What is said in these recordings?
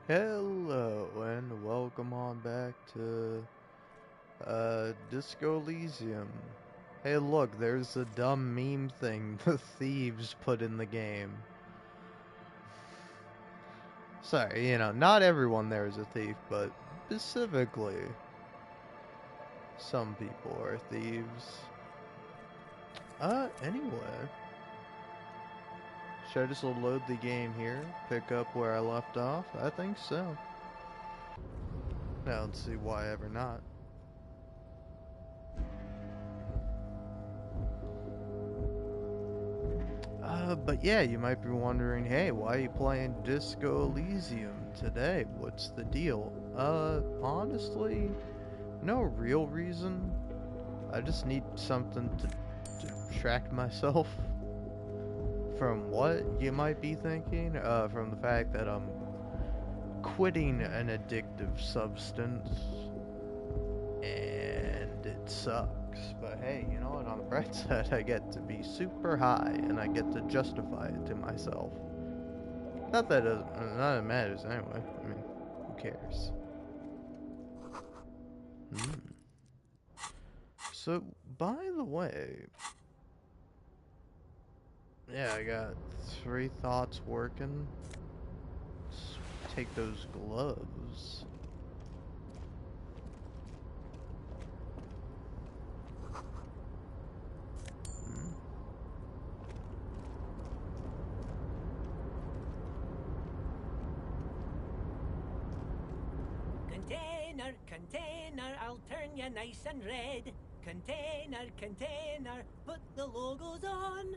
Hello and welcome on back to Disco Elysium. Hey look, there's a dumb meme thing the thieves put in the game. Sorry, not everyone there is a thief, but specifically some people are thieves. Anyway. Should I just load the game here? Pick up where I left off? I think so. I don't see why ever not. But yeah, you might be wondering, hey, why are you playing Disco Elysium today? What's the deal? Honestly, no real reason. I just need something to distract myself from what you might be thinking. From the fact that I'm quitting an addictive substance, and it sucks. But hey, you know what? On the bright side, I get to be super high, and I get to justify it to myself. Not that it matters anyway. I mean, who cares? Hmm. So, by the way, yeah, I got 3 thoughts working. Let's take those gloves. Hmm. Container, container, I'll turn you nice and red. Container, container, put the logos on.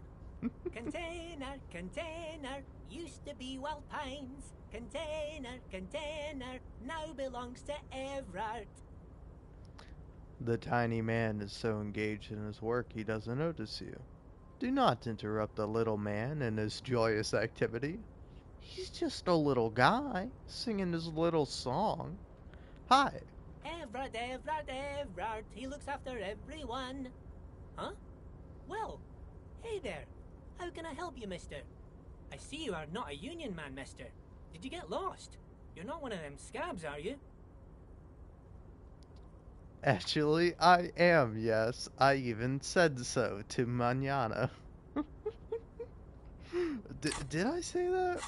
Container, container, used to be Wild Pines. Container, container, now belongs to Everard. The tiny man is so engaged in his work he doesn't notice you. Do not interrupt the little man in his joyous activity. He's just a little guy singing his little song. Hi. Everard, Everard, Everard, he looks after everyone. Huh? Well, hey there. How can I help you, mister? I see you are not a union man, mister. Did you get lost? You're not one of them scabs, are you? Actually, I am, yes. I even said so to Manana. Did I say that?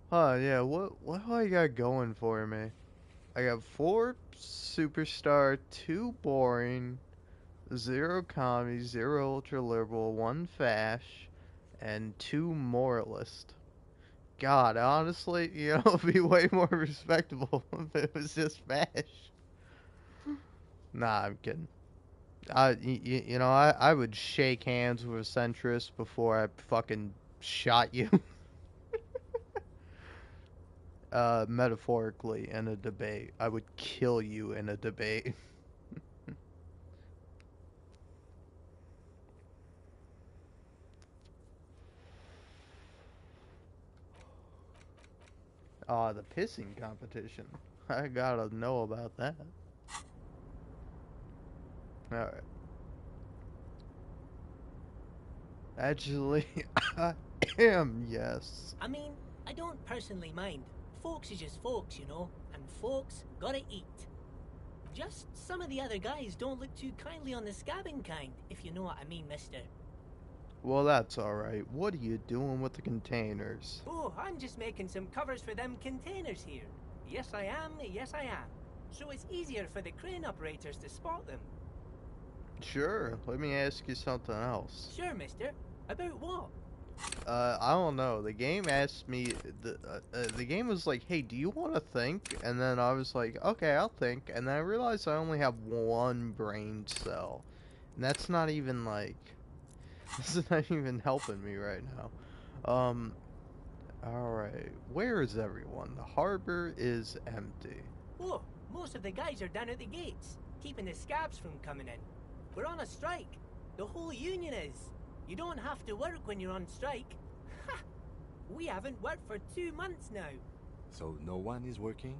Huh, yeah, what do I got going for me? I got 4 superstar, 2 boring, 0 commie, 0 ultra liberal, 1 fash, and 2 moralist. God, honestly, it'd be way more respectable if it was just fash. Nah, I'm kidding. I would shake hands with a centrist before I fucking shot you. Metaphorically in a debate. I would kill you in a debate. The pissing competition. I gotta know about that. Alright. Actually, I am, yes. I mean, I don't personally mind. Folks is just folks, you know, and folks gotta eat. Just some of the other guys don't look too kindly on the scabbing kind, if you know what I mean, mister. Well, that's alright. What are you doing with the containers? Oh, I'm just making some covers for them containers here. Yes, I am, yes, I am. So it's easier for the crane operators to spot them. Sure, let me ask you something else. Sure, mister. About what? I don't know. The game asked me, the game was like, hey, do you want to think? And then I was like, okay, I'll think. And then I realized I only have 1 brain cell. And that's not even like, this is not even helping me right now. Alright. Where is everyone? The harbor is empty. Oh, most of the guys are down at the gates, keeping the scabs from coming in. We're on a strike. The whole union is. You don't have to work when you're on strike. Ha! We haven't worked for 2 months now. So no one is working?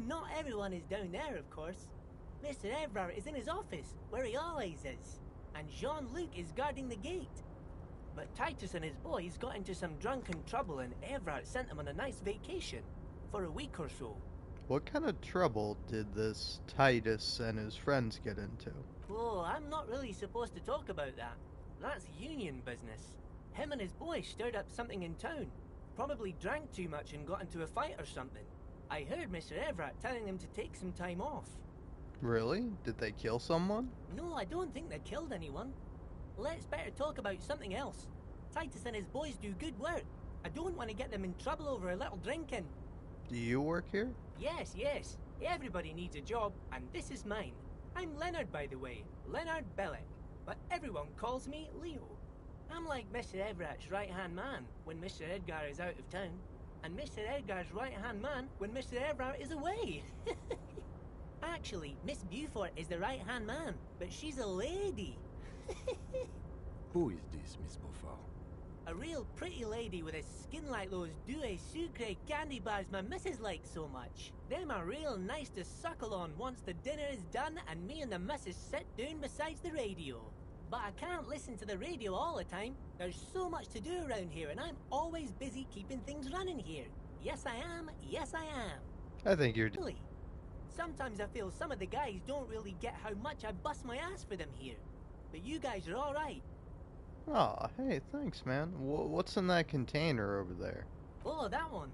Not everyone is down there, of course. Mr. Everard is in his office, where he always is. And Jean-Luc is guarding the gate. But Titus and his boys got into some drunken trouble and Everard sent him on a nice vacation. for a week or so. What kind of trouble did this Titus and his friends get into? Oh, I'm not really supposed to talk about that. That's union business. Him and his boy stirred up something in town. Probably drank too much and got into a fight or something. I heard Mr. Everett telling them to take some time off. Really? Did they kill someone? No, I don't think they killed anyone. Let's better talk about something else. Titus and his boys do good work. I don't want to get them in trouble over a little drinking. Do you work here? Yes, yes. Everybody needs a job, and this is mine. I'm Leonard, by the way. Leonard Bellick. But everyone calls me Leo. I'm like Mr. Everett's right-hand man when Mr. Edgar is out of town, and Mr. Edgar's right-hand man when Mr. Everett is away. Actually, Miss Beaufort is the right-hand man, but she's a lady. Who is this, Miss Beaufort? A real pretty lady with a skin like those Douai Sucre candy bars my missus likes so much. Them are real nice to suckle on once the dinner is done and me and the missus sit down beside the radio. But I can't listen to the radio all the time. There's so much to do around here and I'm always busy keeping things running here. Yes I am, yes I am. I think you're... Really? Sometimes I feel some of the guys don't really get how much I bust my ass for them here. But you guys are alright. Aw, hey, thanks, man. What's in that container over there? Oh, that one.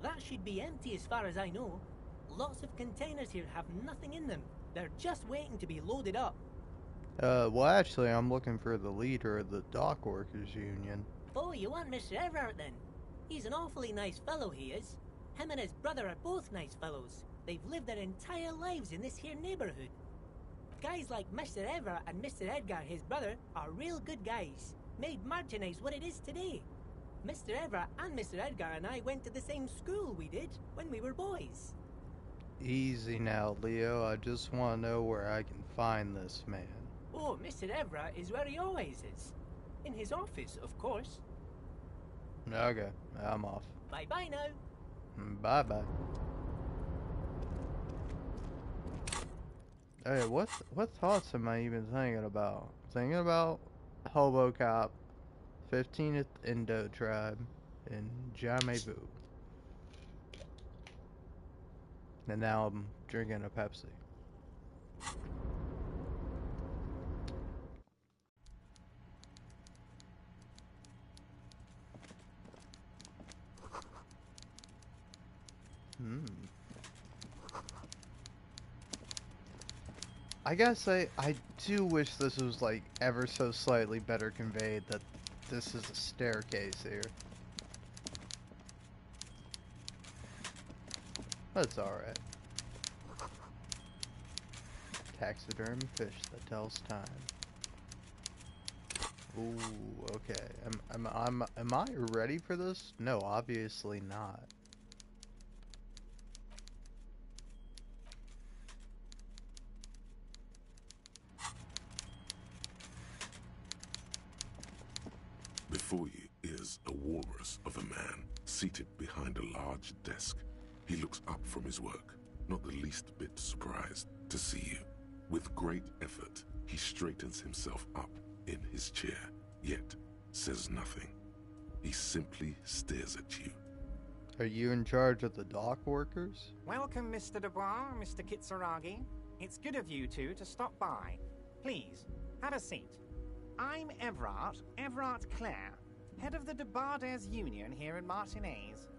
That should be empty as far as I know. Lots of containers here have nothing in them. They're just waiting to be loaded up. Well, actually, I'm looking for the leader of the Dock Workers Union. Oh, you want Mr. Everett then? He's an awfully nice fellow, he is. Him and his brother are both nice fellows. They've lived their entire lives in this here neighborhood. Guys like Mr. Everett and Mr. Edgar, his brother, are real good guys. Made Martinez what it is today. Mr. Everett and Mr. Edgar and I went to the same school we did when we were boys. Easy now, Leo. I just want to know where I can find this man. Oh, Mr. Everett is where he always is. In his office, of course. Okay, I'm off. Bye-bye now. Bye-bye. Hey, what thoughts am I even thinking about? Thinking about Hobo Cop, 15th Indo Tribe, and Jamebu. And now I'm drinking a Pepsi. I guess I do wish this was like ever so slightly better conveyed that this is a staircase here. But it's alright. Taxidermy fish that tells time. Ooh, okay. Am I ready for this? No, obviously not. Before you is a walrus of a man seated behind a large desk. He looks up from his work, not the least bit surprised to see you. With great effort, he straightens himself up in his chair, yet says nothing. He simply stares at you. Are you in charge of the dock workers? Welcome, Mr. Dubois, Mr. Kitsuragi. It's good of you two to stop by. Please, have a seat. I'm Everett Clare, head of the Debardes Union here in Martinez.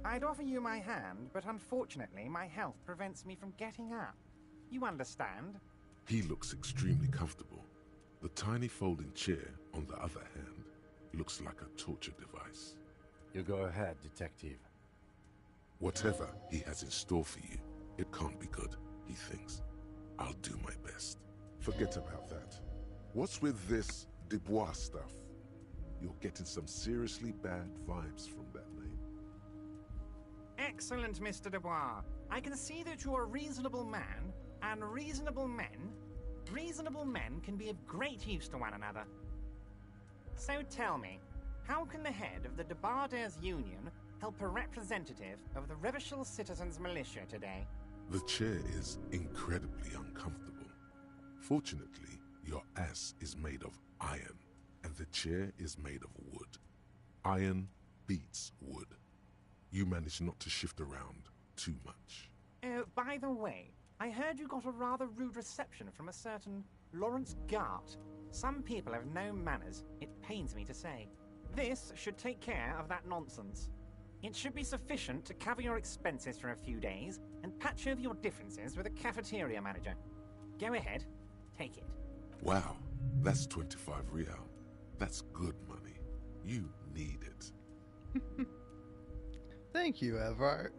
I'd offer you my hand, but unfortunately my health prevents me from getting up. You understand? He looks extremely comfortable. The tiny folding chair, on the other hand, looks like a torture device. You go ahead, detective. Whatever he has in store for you, it can't be good, he thinks. I'll do my best. Forget about that. What's with this Dubois stuff? You're getting some seriously bad vibes from that name. Excellent, Mr. Dubois. I can see that you're a reasonable man, and reasonable men can be of great use to one another. So tell me, how can the head of the Debardes Union help a representative of the Revachol Citizens Militia today? The chair is incredibly uncomfortable. Fortunately, your ass is made of iron, and the chair is made of wood. Iron beats wood. You managed not to shift around too much. Oh, by the way, I heard you got a rather rude reception from a certain Lawrence Gart. Some people have no manners, it pains me to say. This should take care of that nonsense. It should be sufficient to cover your expenses for a few days and patch over your differences with a cafeteria manager. Go ahead, take it. Wow, that's 25 real. That's good money. You need it. Thank you, Everard.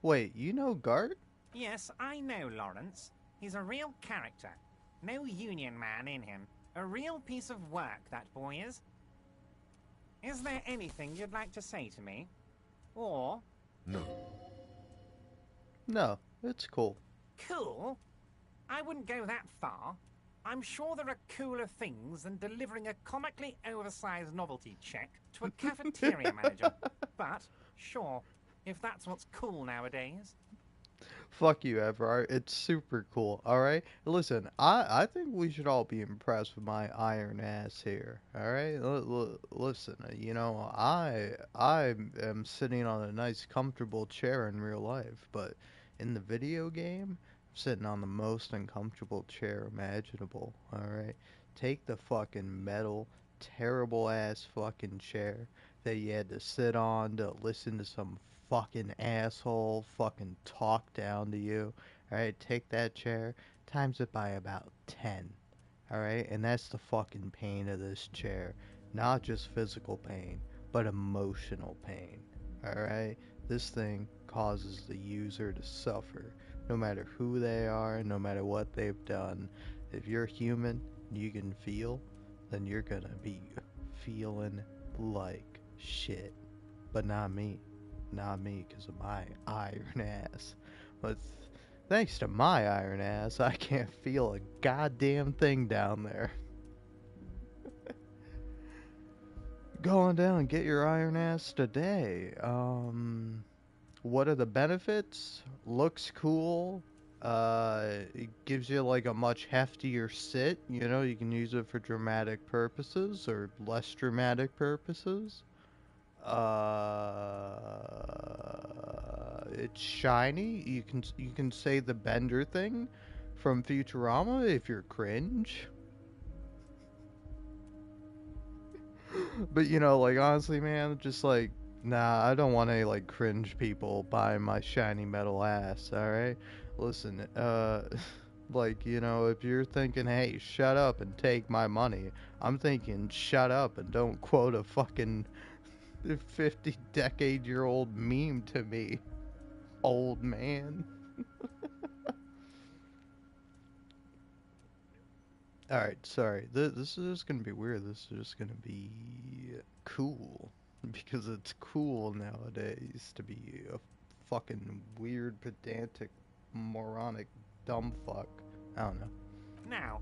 Wait, you know Gart? Yes, I know Lawrence. He's a real character. No union man in him. A real piece of work, that boy is. Is there anything you'd like to say to me? Or... No. No, it's cool. Cool? I wouldn't go that far. I'm sure there are cooler things than delivering a comically oversized novelty check to a cafeteria manager. But, sure, if that's what's cool nowadays. Fuck you, Everard. It's super cool. All right. Listen, I think we should all be impressed with my iron ass here. All right. Listen, you know, I am sitting on a nice, comfortable chair in real life, but in the video game, I'm sitting on the most uncomfortable chair imaginable. All right. Take the fucking metal, terrible ass fucking chair that you had to sit on to listen to some fucking asshole fucking talk down to you. Alright, take that chair, times it by about 10. Alright, and that's the fucking pain of this chair. Not just physical pain, but emotional pain. Alright, this thing causes the user to suffer, no matter who they are, no matter what they've done. If you're human, you can feel, then you're gonna be feeling like shit. But not me. Not me, because of my iron ass. But thanks to my iron ass, I can't feel a goddamn thing down there. Go on down and get your iron ass today. What are the benefits? Looks cool. It gives you like a much heftier sit. You know, you can use it for dramatic purposes or less dramatic purposes. It's shiny. You can say the Bender thing from Futurama if you're cringe. But you know, like honestly, man, just like nah, I don't want any like cringe people buying my shiny metal ass. All right, listen, like you know, if you're thinking, hey, shut up and take my money, I'm thinking, shut up and don't quote a fucking 50-decade-year-old meme to me, old man. Alright, sorry. This is gonna be weird. This is just gonna be cool. Because it's cool nowadays to be a fucking weird, pedantic, moronic, dumb fuck. I don't know. Now,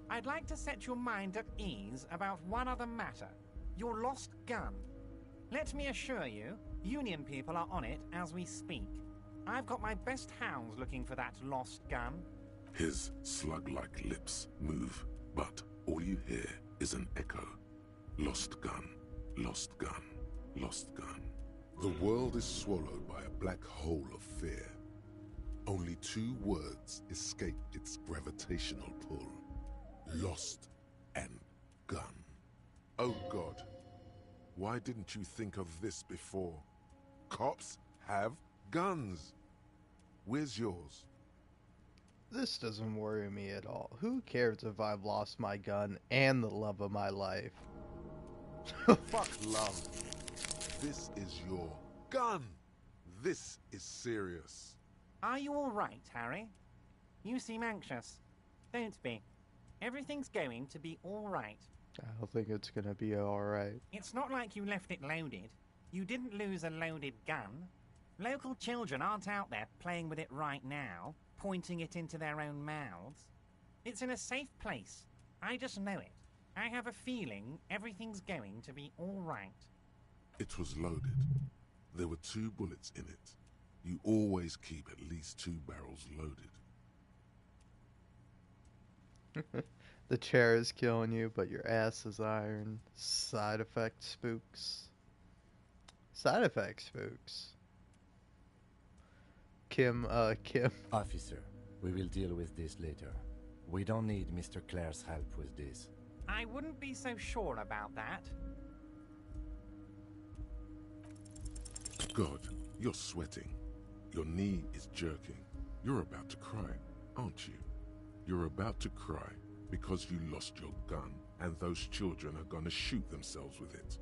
I'd like to set your mind at ease about one other matter. Your lost gun. Let me assure you, Union people are on it as we speak. I've got my best hounds looking for that lost gun. His slug-like lips move, but all you hear is an echo. Lost gun, lost gun, lost gun. The world is swallowed by a black hole of fear. Only two words escape its gravitational pull. Lost and gun. Oh God, why didn't you think of this before? Cops have guns. Where's yours? This doesn't worry me at all. Who cares if I've lost my gun and the love of my life? Fuck love. This is your gun. This is serious. Are you all right, Harry? You seem anxious. Don't be. Everything's going to be all right. I don't think it's gonna be alright. It's not like you left it loaded. You didn't lose a loaded gun. Local children aren't out there playing with it right now, pointing it into their own mouths. It's in a safe place. I just know it. I have a feeling everything's going to be all right. It was loaded. There were 2 bullets in it. You always keep at least 2 barrels loaded. The chair is killing you, but your ass is iron. Side effect spooks. Side effect spooks. Kim. Officer, we will deal with this later. We don't need Mr. Clare's help with this. I wouldn't be so sure about that. God, you're sweating. Your knee is jerking. You're about to cry, aren't you? You're about to cry because you lost your gun and those children are gonna shoot themselves with it.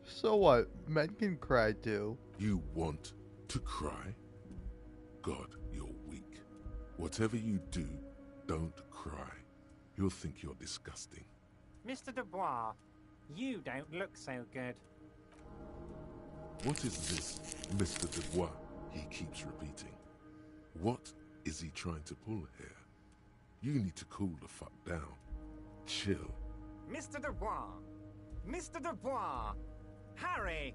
So what? Men can cry too. You want to cry? God, you're weak. Whatever you do, don't cry. He'll think you're disgusting. Mr. Dubois, you don't look so good. What is this, Mr. Dubois? He keeps repeating. What is he trying to pull here? You need to cool the fuck down. Chill. Mr. Dubois! Mr. Dubois! Harry!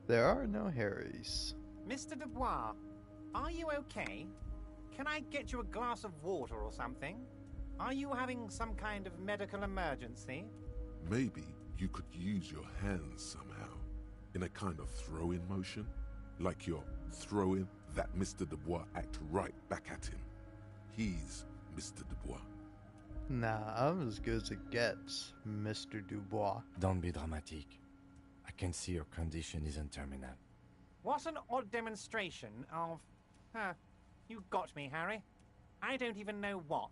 There are no Harrys. Mr. Dubois, are you okay? Can I get you a glass of water or something? Are you having some kind of medical emergency? Maybe you could use your hands somehow, in a kind of throw-in motion, like you're throwing that Mr. Dubois act right back at him. He's Mr. Dubois. Nah, I'm as good as it gets, Mr. Dubois. Don't be dramatic. I can see your condition isn't terminal. What an odd demonstration of... you got me, Harry. I don't even know what.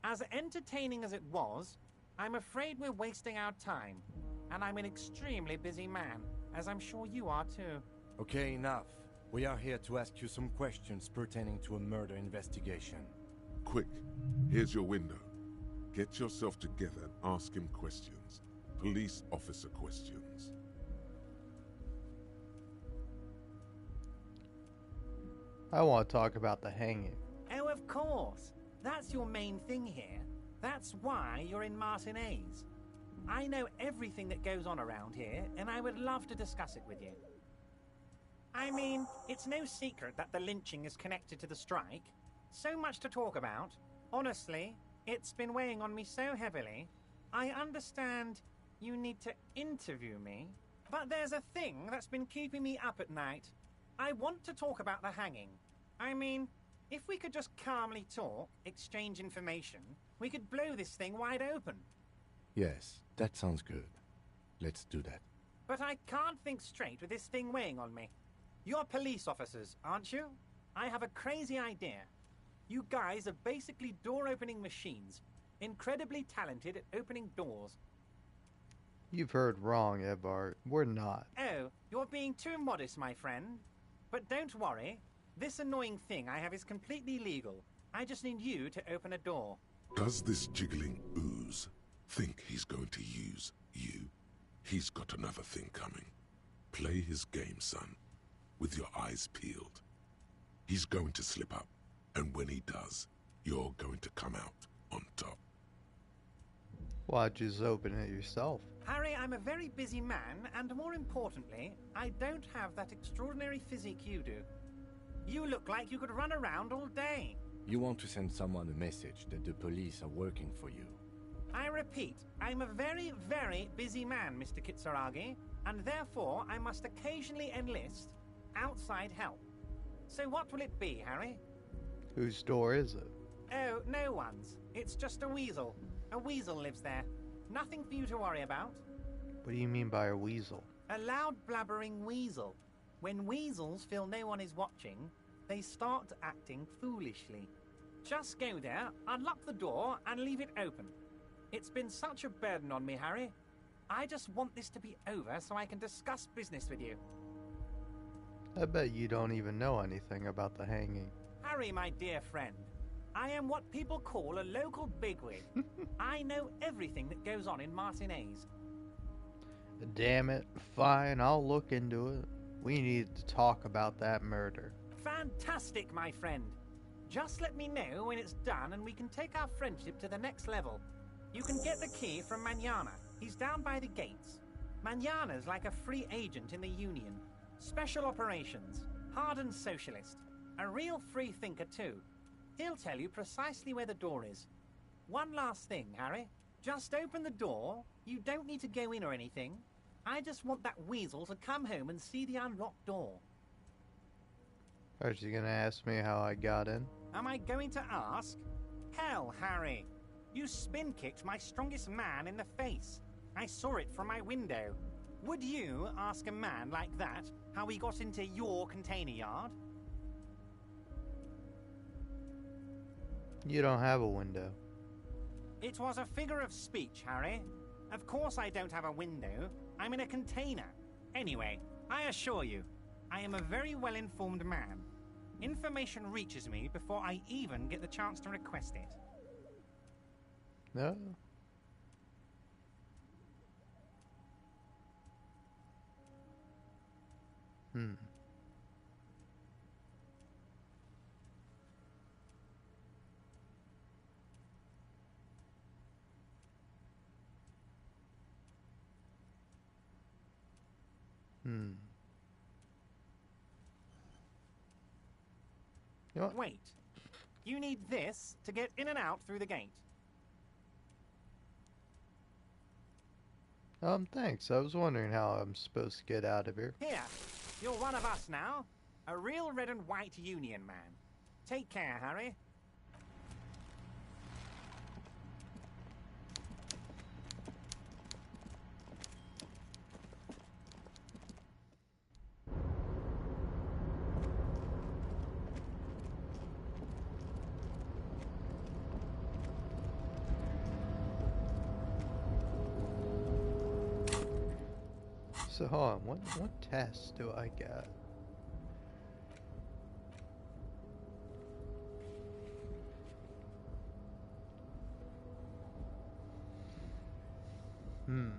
As entertaining as it was, I'm afraid we're wasting our time. And I'm an extremely busy man, as I'm sure you are too. Okay, enough. We are here to ask you some questions pertaining to a murder investigation. Quick, here's your window. Get yourself together and ask him questions. Police officer questions. I want to talk about the hanging. Oh, of course. That's your main thing here. That's why you're in Martinez. I know everything that goes on around here, and I would love to discuss it with you. I mean, it's no secret that the lynching is connected to the strike. So much to talk about. Honestly, it's been weighing on me so heavily. I understand you need to interview me, but there's a thing that's been keeping me up at night. I want to talk about the hanging. I mean, if we could just calmly talk, exchange information, we could blow this thing wide open. Yes, that sounds good. Let's do that. But I can't think straight with this thing weighing on me. You're police officers, aren't you? I have a crazy idea. You guys are basically door-opening machines, incredibly talented at opening doors. You've heard wrong, Edvard. We're not. Oh, you're being too modest, my friend. But don't worry. This annoying thing I have is completely legal. I just need you to open a door. Does this jiggling ooze think he's going to use you? He's got another thing coming. Play his game, son, with your eyes peeled. He's going to slip up, and when he does, you're going to come out on top. Why'd you just open it yourself? Harry, I'm a very busy man, and more importantly, I don't have that extraordinary physique you do. You look like you could run around all day. You want to send someone a message that the police are working for you. I repeat, I'm a very, very busy man, Mr. Kitsuragi, and therefore I must occasionally enlist outside help. So what will it be, Harry? Whose door is it? Oh, no one's. It's just a weasel. A weasel lives there. Nothing for you to worry about. What do you mean by a weasel? A loud blabbering weasel. When weasels feel no one is watching, they start acting foolishly. Just go there, unlock the door, and leave it open. It's been such a burden on me, Harry. I just want this to be over so I can discuss business with you. I bet you don't even know anything about the hanging. Harry, my dear friend, I am what people call a local bigwig. I know everything that goes on in Martinez. Damn it. Fine, I'll look into it. We need to talk about that murder. Fantastic, my friend. Just let me know when it's done and we can take our friendship to the next level. You can get the key from Manana. He's down by the gates. Manana's like a free agent in the Union. Special operations. Hardened socialist. A real free thinker, too. He'll tell you precisely where the door is. One last thing, Harry. Just open the door. You don't need to go in or anything. I just want that weasel to come home and see the unlocked door. Are you gonna ask me how I got in? Am I going to ask? Hell, Harry. You spin-kicked my strongest man in the face. I saw it from my window. Would you ask a man like that how he got into your container yard? You don't have a window. It was a figure of speech, Harry. Of course I don't have a window. I'm in a container. Anyway, I assure you, I am a very well-informed man. Information reaches me before I even get the chance to request it. No. Hmm. Hmm. You know what? Wait. You need this to get in and out through the gate. Thanks. I was wondering how I'm supposed to get out of here. Here, you're one of us now. A real red and white Union man. Take care, Harry. So hold on, what test do I get? Hmm.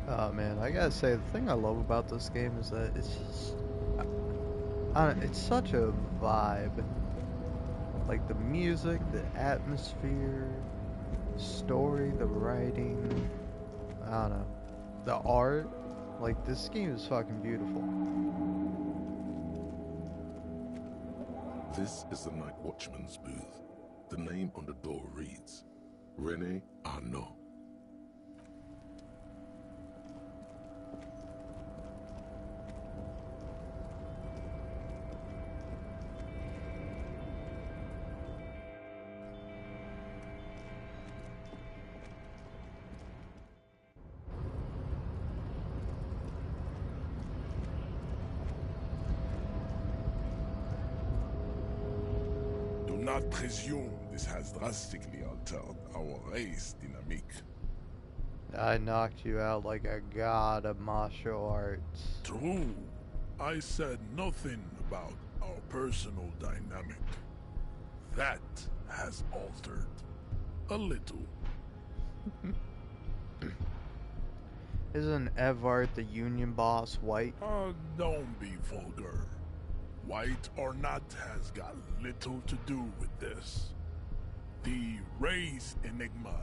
Oh man, I gotta say, the thing I love about this game is that it's just, it's such a vibe. Like the music, the atmosphere, the story, the writing, I don't know, the art. Like this game is fucking beautiful. This is the Night Watchman's booth. The name on the door reads, Rene Arnaud. Do not presume this has drastically altered our race dynamic. I knocked you out like a god of martial arts. True, I said nothing about our personal dynamic. That has altered a little. Isn't Evart the Union boss white? Don't be vulgar. White or not has got little to do with this. The race enigma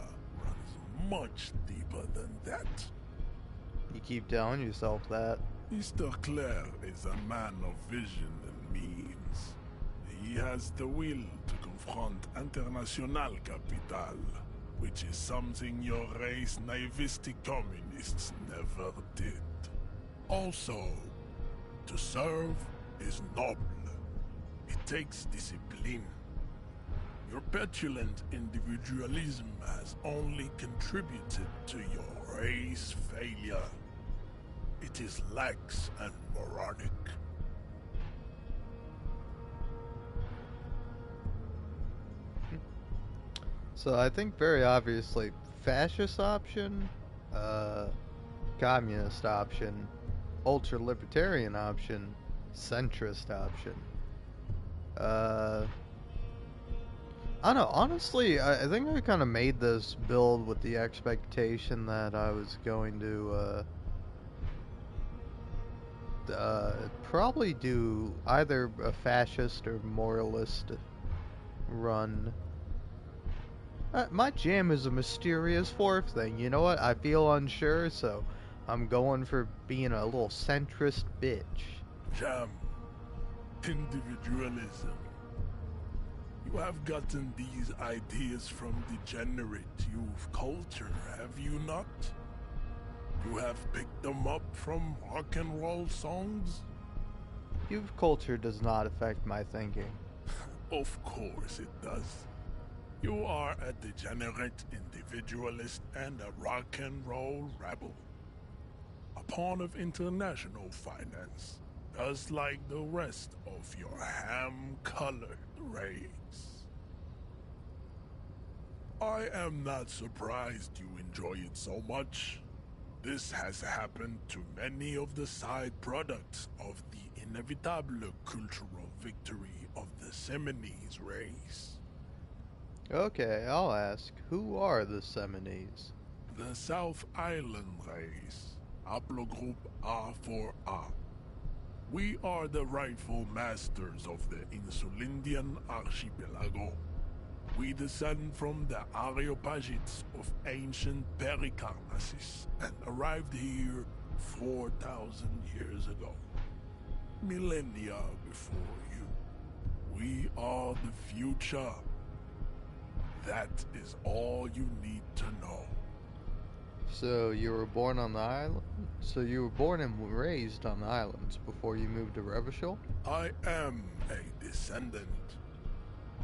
runs much deeper than that. You keep telling yourself that. Mr. Clare is a man of vision and means. He has the will to confront International Capital, which is something your race naivistic communists never did. Also, to serve is noble. It takes discipline. Your petulant individualism has only contributed to your race failure. It is lax and moronic. So I think very obviously fascist option, uh, communist option, ultra libertarian option, centrist option. Uh, I don't know. Honestly, I think I kind of made this build with the expectation that I was going to probably do either a fascist or moralist run. My jam is a mysterious fourth thing. You know what? I feel unsure, so I'm going for being a little centrist bitch. Jam. Individualism. You have gotten these ideas from degenerate youth culture, have you not? You have picked them up from rock and roll songs? Youth culture does not affect my thinking. Of course it does. You are a degenerate individualist and a rock and roll rebel. A pawn of international finance, just like the rest of your ham-colored race. I am not surprised you enjoy it so much. This has happened to many of the side products of the inevitable cultural victory of the Seminoles race. Okay, I'll ask. Who are the Seminoles? The South Island race, haplogroup A4A. We are the rightful masters of the Insulindian archipelago. We descend from the Areopagites of ancient Pericarnassus and arrived here 4,000 years ago. Millennia before you. We are the future. That is all you need to know. So you were born on the island? So you were born and raised on the islands before you moved to Revachol? I am a descendant.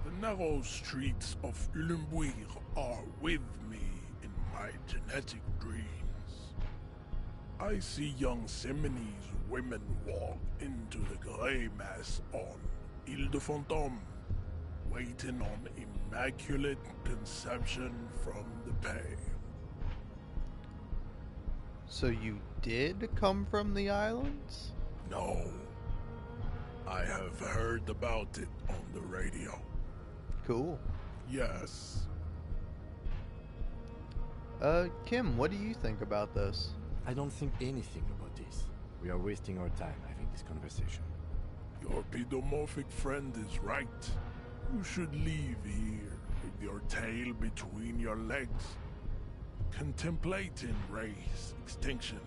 The narrow streets of Ulimbuir are with me in my genetic dreams. I see young Seminoles women walk into the grey mass on Ile de Fantôme, waiting on immaculate conception from the pale. So you did come from the islands? No, I have heard about it on the radio. Cool. Yes. Kim, what do you think about this? I don't think anything about this. We are wasting our time having this conversation. Your pedomorphic friend is right. You should leave here with your tail between your legs, contemplating race extinction.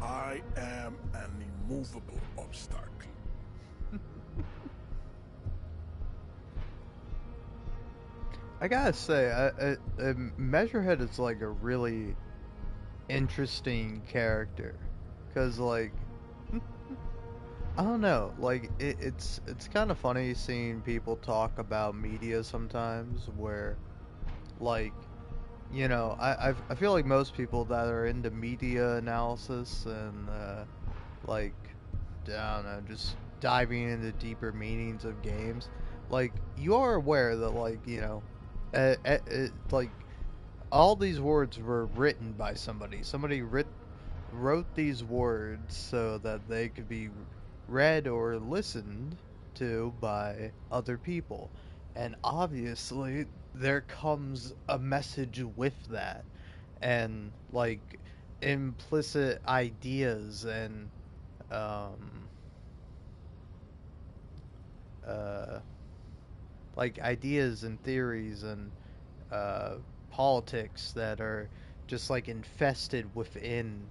I am an immovable obstacle. I gotta say, Measurehead is like a really interesting character, cause like, I don't know, like it's kind of funny seeing people talk about media sometimes, where, like, you know, I feel like most people that are into media analysis and like, I don't know, just diving into deeper meanings of games, like you are aware that, like, you know, like all these words were written by somebody. Somebody wrote these words so that they could be read or listened to by other people. And obviously, there comes a message with that. And, like, implicit ideas and, um, uh, like, ideas and theories and, uh, politics that are just like infested within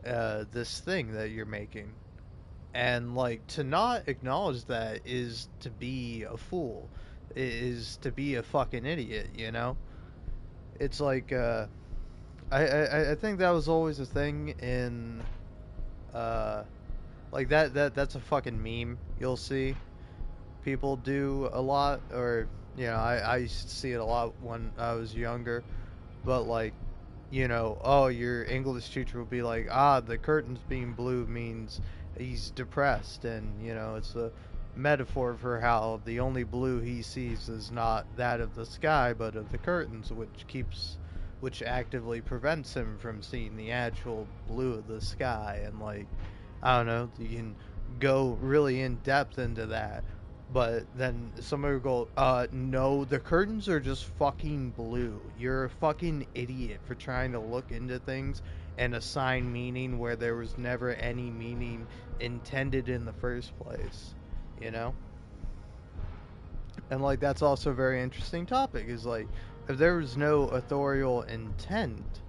this thing that you're making. And like to not acknowledge that is to be a fool, is to be a fucking idiot, you know? It's like I think that was always a thing in uh like that's a fucking meme you'll see people do a lot, or you know, I used to see it a lot when I was younger. But like, you know, oh, your English teacher will be like, ah, the curtains being blue means he's depressed, and you know, it's metaphor for how the only blue he sees is not that of the sky but of the curtains, which actively prevents him from seeing the actual blue of the sky. And like, I don't know, you can go really in depth into that, but then somebody will go, no, the curtains are just fucking blue. You're a fucking idiot for trying to look into things and assign meaning where there was never any meaning intended in the first place, you know? And like, that's also a very interesting topic, is like, if there was no authorial intent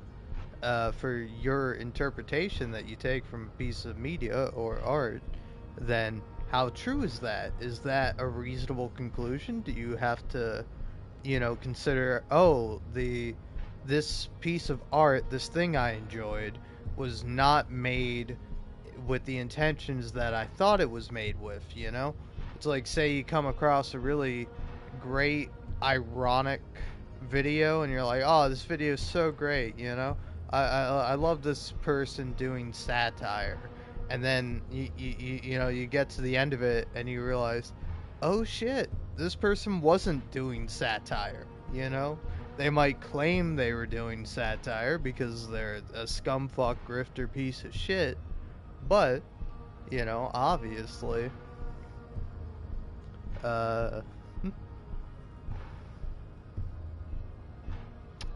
for your interpretation that you take from a piece of media or art, then how true is that? Is that a reasonable conclusion? Do you have to, consider, oh, this piece of art, this thing I enjoyed, was not made with the intentions that I thought it was made with, you know? It's like, say you come across a really great, ironic video, and you're like, oh, this video is so great, you know? I love this person doing satire. And then, you get to the end of it, and you realize, oh shit, this person wasn't doing satire, you know? They might claim they were doing satire because they're a scumfuck grifter piece of shit, but, obviously, uh,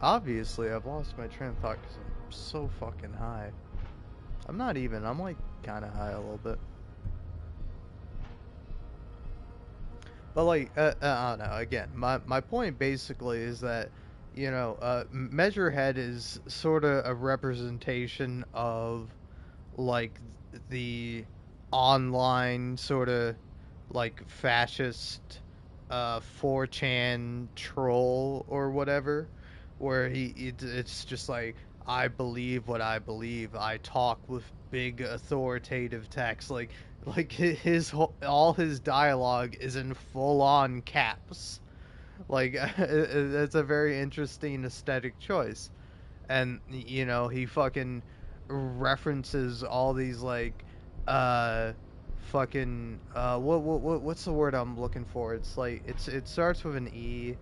obviously I've lost my train of thought because I'm so fucking high. I'm not even, I'm like kind of high a little bit. But like, I don't know, again, my point basically is that, Measurehead is sort of a representation of, like, the online sort of like fascist 4chan troll or whatever, where it's just like, I believe what I believe, I talk with big authoritative text, like all his dialogue is in full on caps. Like, it's a very interesting aesthetic choice. And he fucking references all these, like, uh fucking, what's the word I'm looking for? It's like, it starts with an E.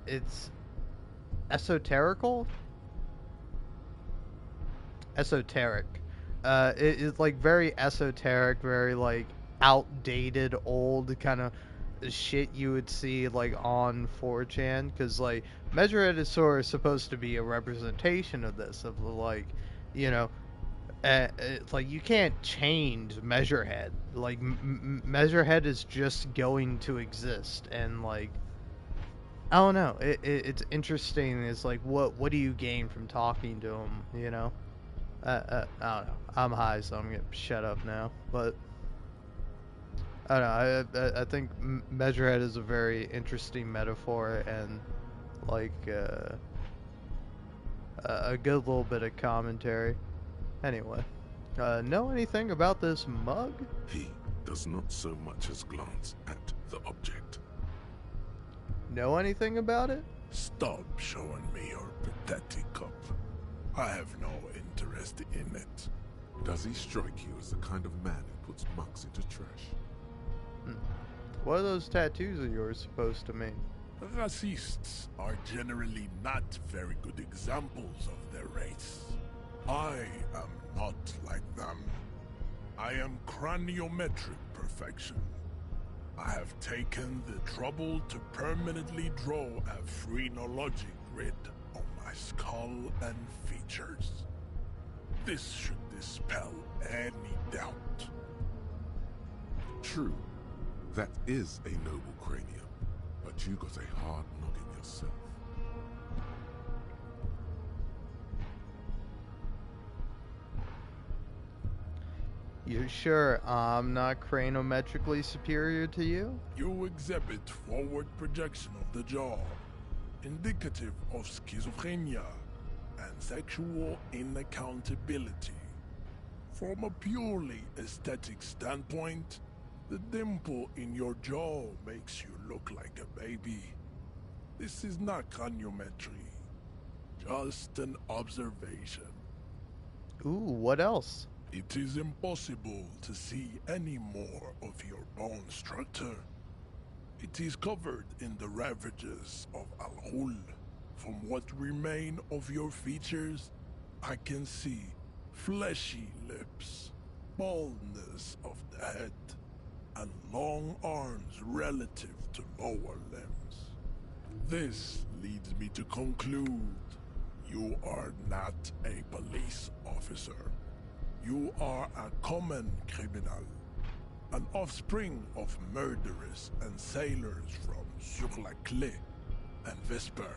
It's esoterical. Esoteric. It's like very esoteric, very like outdated, old kind of shit you would see like on 4chan, because like Measurehead is sort of supposed to be a representation of this, of like, you know it's like, you can't change Measurehead. Like, Measurehead is just going to exist, and like, I don't know, it's interesting. It's like, what do you gain from talking to him, I don't know. I'm high, so I'm gonna shut up now. But I don't know. I think Measurehead is a very interesting metaphor, and like, a good little bit of commentary. Anyway, know anything about this mug? He does not so much as glance at the object. Know anything about it? Stop showing me your pathetic cup. I have no interest in it. Does he strike you as the kind of man who puts mugs into trash? What are those tattoos of yours supposed to mean? Racists are generally not very good examples of their race. I am not like them. I am craniometric perfection. I have taken the trouble to permanently draw a phrenologic grid on my skull and features. This should dispel any doubt. True, that is a noble cranium, but you got a hard noggin yourself. You sure I'm not cranometrically superior to you? You exhibit forward projection of the jaw, indicative of schizophrenia and sexual inaccountability. From a purely aesthetic standpoint, the dimple in your jaw makes you look like a baby. This is not craniometry, just an observation. Ooh, what else? It is impossible to see any more of your bone structure. It is covered in the ravages of Al-Ghul. From what remain of your features, I can see fleshy lips, baldness of the head, and long arms relative to lower limbs. This leads me to conclude you are not a police officer. You are a common criminal, an offspring of murderers and sailors from Sur-la-Clé and Vesper,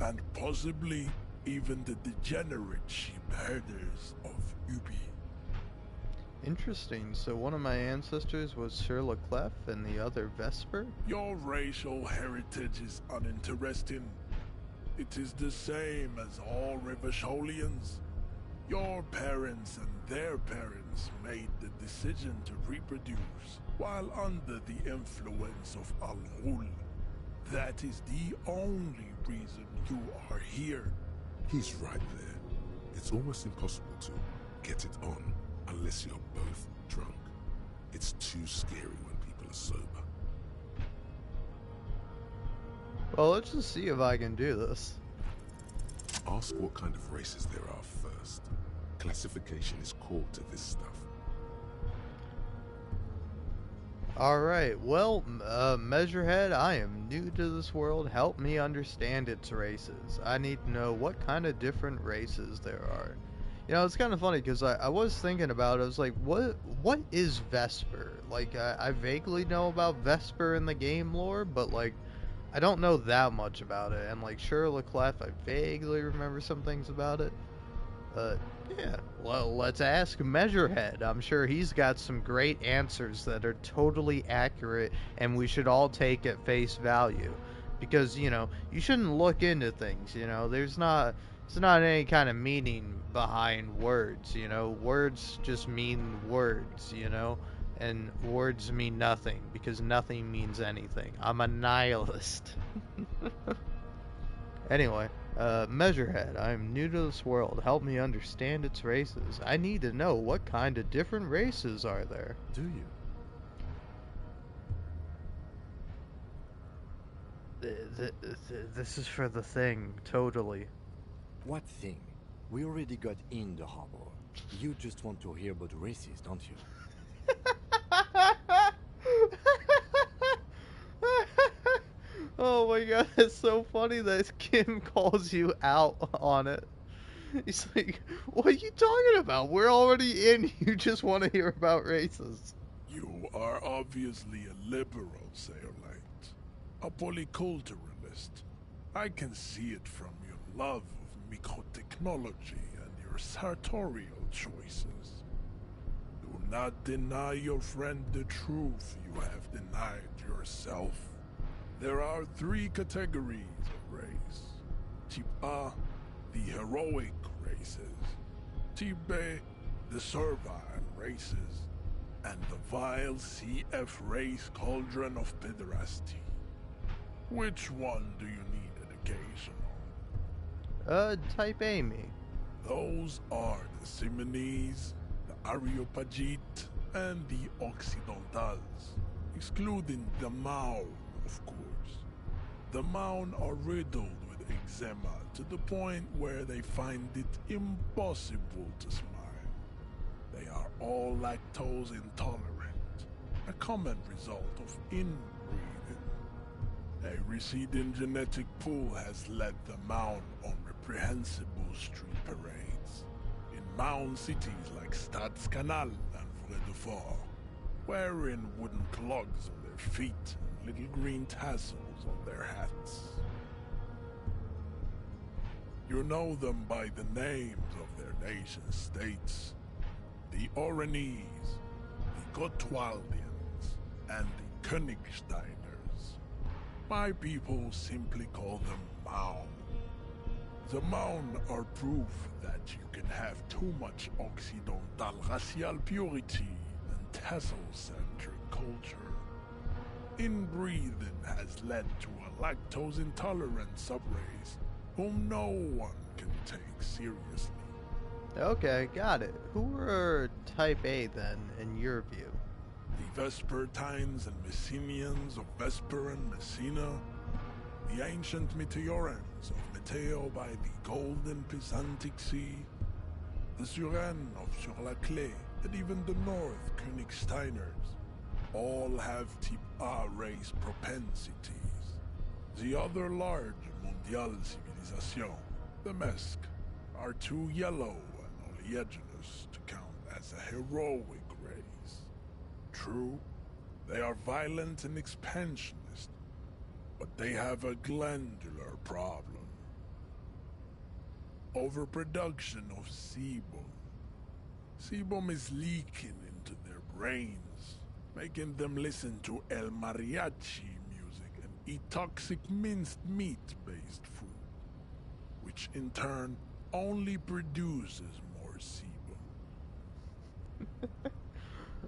and possibly even the degenerate sheep herders of Ubi. Interesting. So one of my ancestors was Sir Leclerc and the other Vesper? Your racial heritage is uninteresting. It is the same as all Rivasholians. Your parents and their parents made the decision to reproduce while under the influence of Al-Ghul. That is the only reason you are here. He's right there. It's almost impossible to get it on unless you're both drunk. It's too scary when people are sober. Well, let's just see if I can do this. Ask what kind of races there are first. Classification is core to this stuff. Alright, well, Measurehead, I am new to this world. Help me understand its races. I need to know what kind of different races there are. You know, it's kind of funny because I was thinking about it. I was like, what is Vesper? Like, I vaguely know about Vesper in the game lore, but, like, I don't know that much about it. And, like, Sherlock Clef, I vaguely remember some things about it. Yeah, well, let's ask Measurehead. I'm sure he's got some great answers that are totally accurate, and we should all take at face value. Because, you know, you shouldn't look into things, you know, there's not any kind of meaning behind words, you know, words just mean words, you know, and words mean nothing, because nothing means anything. I'm a nihilist. Anyway, Measurehead, I'm new to this world. Help me understand its races. I need to know what kind of different races are there. Do you? This is for the thing, totally. What thing? We already got in the harbor. You just want to hear about races, don't you? Oh my god, it's so funny that Kim calls you out on it. He's like, what are you talking about? We're already in, you just want to hear about races. You are obviously a liberal, Sailite. A polyculturalist. I can see it from your love of microtechnology and your sartorial choices. Do not deny your friend the truth you have denied yourself. There are 3 categories of race. Type A, the heroic races. Type B, the servile races. And the vile CF race cauldron of pederasty. Which one do you need education on? Type Amy. Those are the Simonese, the Areopagite, and the Occidentals, excluding the Maun, of course. The Maun are riddled with eczema to the point where they find it impossible to smile. They are all lactose intolerant, a common result of inbreeding. A receding genetic pool has led the Maun on reprehensible street parades in Maun cities like Stadskanal and Vredefort, wearing wooden clogs on their feet and little green tassels on their hats. You know them by the names of their nation states: the Oranese, the Gotwaldians, and the Königsteiners. My people simply call them Maun. The Maun are proof that you can have too much Occidental racial purity and tassel-centric culture. Inbreeding has led to a lactose-intolerant subrace whom no one can take seriously. Okay, got it. Who are Type A then, in your view? The Vespertines and Messenians of Vesper and Messina, the ancient Meteorans of Meteo by the golden Pisantic Sea, the Suren of Sur-la-Clé, and even the North Königsteiners, all have Type A race propensities. The other large Mondial civilization, the Mesk, are too yellow and oleaginous to count as a heroic race. True, they are violent and expansionist, but they have a glandular problem. Overproduction of sebum. Sebum is leaking into their brains, making them listen to El Mariachi music and eat toxic minced meat-based food, which in turn only produces more sebum.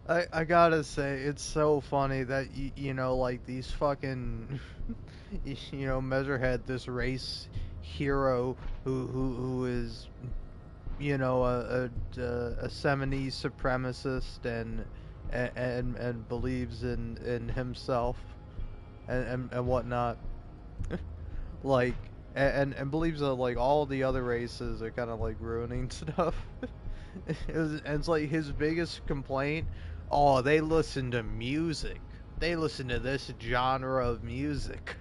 I gotta say, it's so funny that, like, these fucking, Measurehead, this race hero who is, a Semine supremacist and believes in himself and whatnot. Like, and believes that, like, all the other races are kind of, like, ruining stuff. And it's like his biggest complaint, oh, they listen to music. They listen to this genre of music.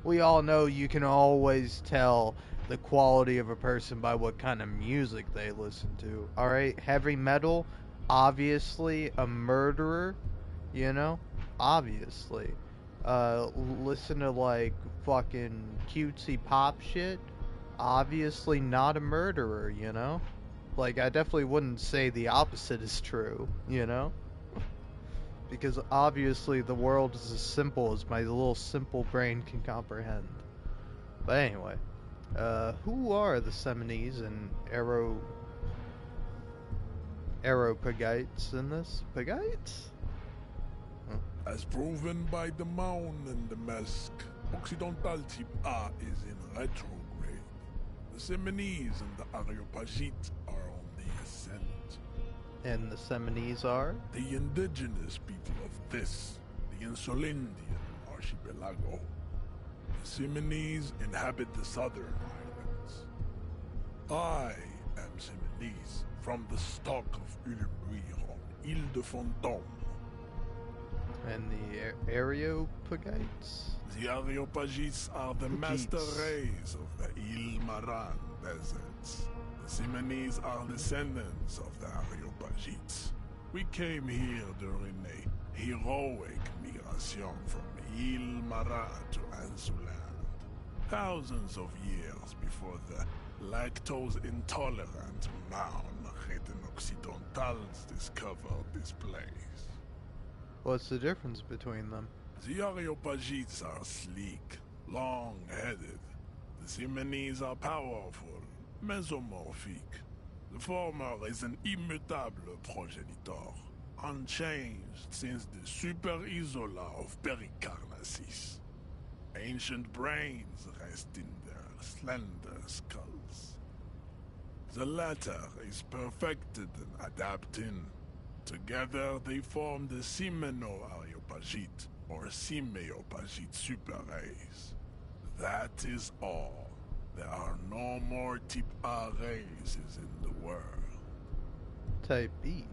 We all know you can always tell the quality of a person by what kind of music they listen to. Alright? Heavy metal, obviously a murderer, Obviously. Listen to, like, fucking cutesy pop shit, obviously not a murderer. Like, I definitely wouldn't say the opposite is true. Because obviously the world is as simple as my little simple brain can comprehend. But anyway, who are the Semines and Aeropagites in this? Pagites? As proven by the Maun and the Mesk, Occidental Type A is in retrograde. The Seminese and the Areopagites are on the ascent. And the Semines are? The indigenous people of this, the Insulindian archipelago. The Seminese inhabit the southern islands. I am Seminese, from the stock of Ulmuir on Ile de Fantôme. And the Areopagites? The Areopagites are the master Pagites. race of the Ilmaran deserts. The Seminese are descendants of the Areopagites. We came here during a heroic migration from Ilmaran to Ansuland, thousands of years before the lactose-intolerant Maun Occidentals discovered this place. What's the difference between them? The Areopagites are sleek, long-headed. The Seminese are powerful, mesomorphic. The former is an immutable progenitor, unchanged since the Super Isola of Pericarnassus. Ancient brains rest in their slender skulls. The latter is perfected and adapting. Together they form the Semeno-Areopagite, or Simeopagite super race. That is all. There are no more Type A races in the world. Type B.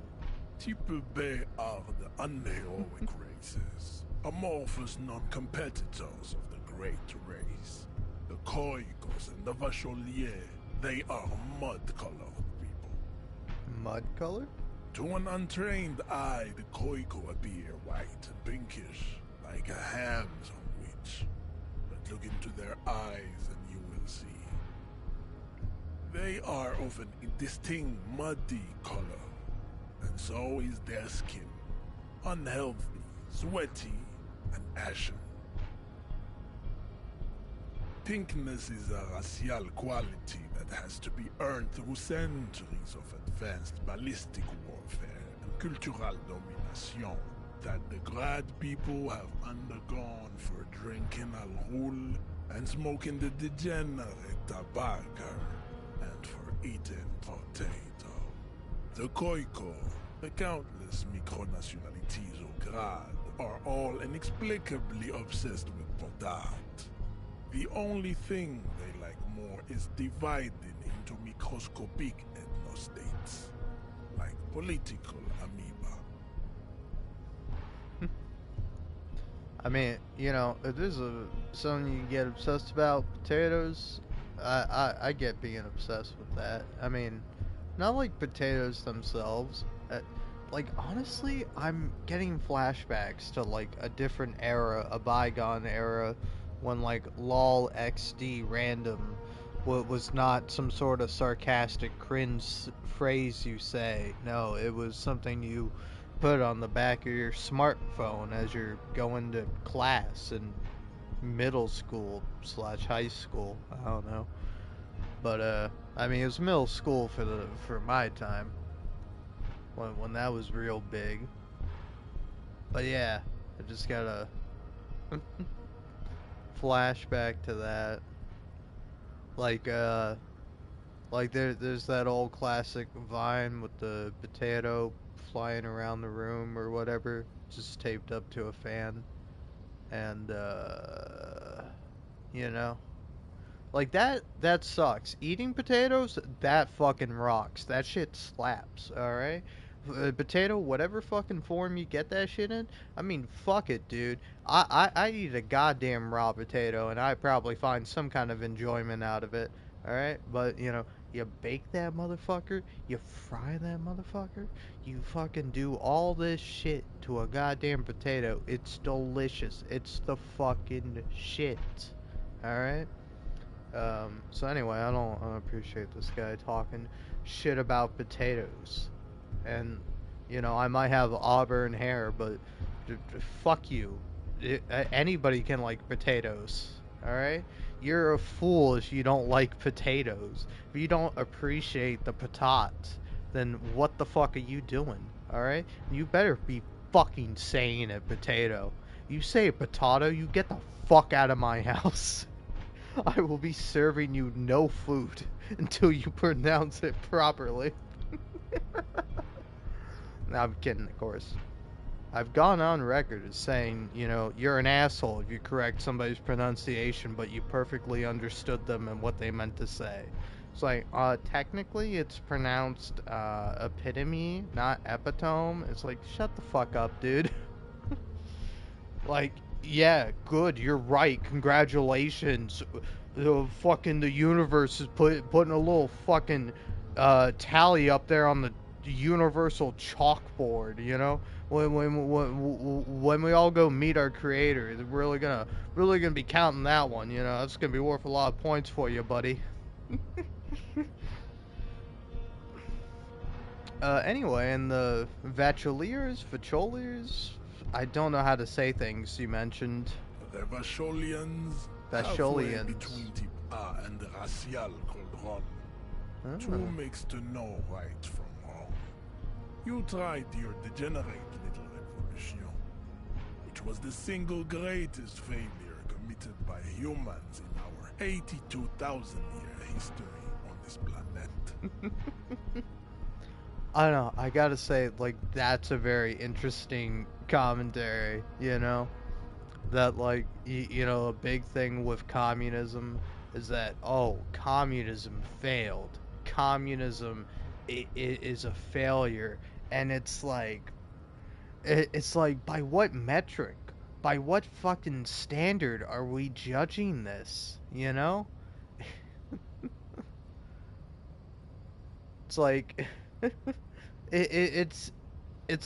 Type B are the unheroic races, amorphous non-competitors of the great race. The Koikos and the Vacholier, they are mud-colored people. Mud color? To an untrained eye, the Koiko appear white and pinkish, like a ham sandwich. But look into their eyes and you will see. They are of an indistinct muddy color, and so is their skin. Unhealthy, sweaty, and ashen. Pinkness is a racial quality that has to be earned through centuries of advanced ballistic warfare and cultural domination that the Grad people have undergone for drinking al-Ghul and smoking the degenerate tobacco, and for eaten potato. The Khoikhoi, the countless micronationalities au grade, are all inexplicably obsessed with potat. The only thing they like more is dividing into microscopic ethnostates, like political amoeba. I mean, you know, if there's something you get obsessed about, potatoes, I get being obsessed with that. I mean, not like potatoes themselves. Like, honestly, I'm getting flashbacks to, like, a different era, a bygone era, when, like, lol xd random was not some sort of sarcastic cringe phrase you say. No, it was something you put on the back of your smartphone as you're going to class in middle school slash high school. I don't know. But, I mean, it was middle school for my time when that was real big. But yeah, I just got a flashback to that. Like there's that old classic Vine with the potato flying around the room or whatever, just taped up to a fan, and you know, like that sucks. Eating potatoes, that fucking rocks. That shit slaps. All right. Potato, whatever fucking form you get that shit in. I mean, fuck it, dude. I eat a goddamn raw potato, and I probably find some kind of enjoyment out of it. All right, but you know, you bake that motherfucker, you fry that motherfucker, you fucking do all this shit to a goddamn potato. It's delicious. It's the fucking shit. All right. So anyway, I don't appreciate this guy talking shit about potatoes. And, you know, I might have auburn hair, but fuck you. Anybody can like potatoes, alright? You're a fool if you don't like potatoes. If you don't appreciate the patat, then what the fuck are you doing, alright? You better be fucking saying a potato. You say a potato, you get the fuck out of my house. I will be serving you no food until you pronounce it properly. No, I'm kidding, of course. I've gone on record as saying, you know, you're an asshole if you correct somebody's pronunciation, but you perfectly understood them and what they meant to say. It's like, technically it's pronounced, epitome, not epitome. It's like, shut the fuck up, dude. Like, yeah, good, you're right, congratulations. The universe is putting a little fucking tally up there on the universal chalkboard, you know? When we all go meet our creator, we're really gonna be counting that one, you know? That's gonna be worth a lot of points for you, buddy. Anyway, and the Vacholiers, I don't know how to say things you mentioned. The Vacholians, halfway Vacholians. between Tipa and the Racial called Ron. Two makes to know right from wrong. You tried your degenerate little revolution, which was the single greatest failure committed by humans in our 82,000-year history on this planet. I don't know, I gotta say, like, that's a very interesting commentary, you know? That, like, you know, a big thing with communism is that, oh, communism failed. Communism is a failure. And it's like, by what metric? By what fucking standard are we judging this, you know? It's like, it's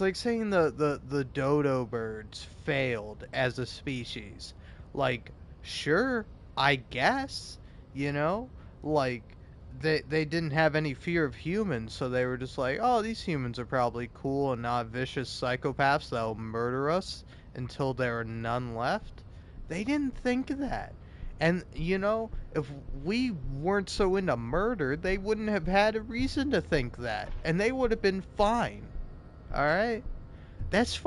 like saying the dodo birds failed as a species. Like, sure, I guess, you know? Like, they didn't have any fear of humans, so they were just like, oh, these humans are probably cool and not vicious psychopaths that'll murder us until there are none left. They didn't think that. And, you know, if we weren't so into murder, they wouldn't have had a reason to think that. And they would have been fine. Alright? That's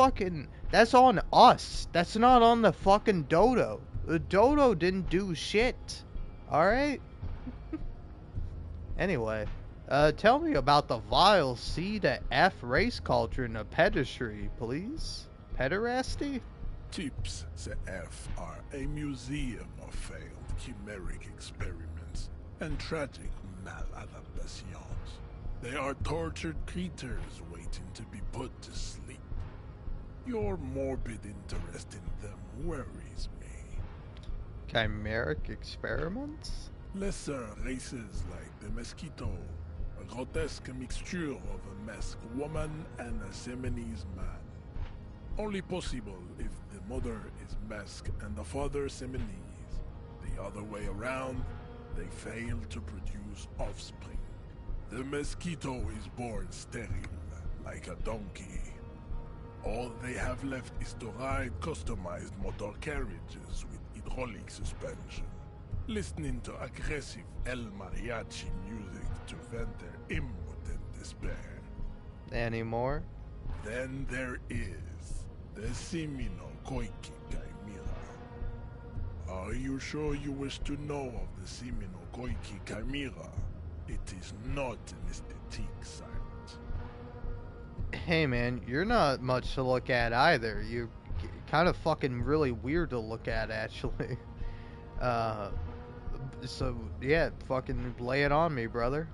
on us. That's not on the fucking dodo. The dodo didn't do shit. Alright? Anyway, Tell me about the vile C to F race culture in the pedestry, please. Pederasty? Tips CF are a museum of failed chimeric experiments and tragic maladaptations. They are tortured creatures waiting to be put to sleep. Your morbid interest in them worries me. Chimeric experiments? Lesser races like the mosquito, a grotesque mixture of a masked woman and a Seminese man. Only possible if the mother is masked and the father Seminese. The other way around, they fail to produce offspring. The mosquito is born sterile, like a donkey. All they have left is to ride customized motor carriages with hydraulic suspension, listening to aggressive El Mariachi music to vent their impotent despair. Any more? Then there is the Simino Koiki Chimera. Are you sure you wish to know of the Simino Koiki Chimera? It is not an aesthetic site. Hey man, you're not much to look at either. You're kind of fucking really weird to look at, actually. So yeah, fucking lay it on me, brother.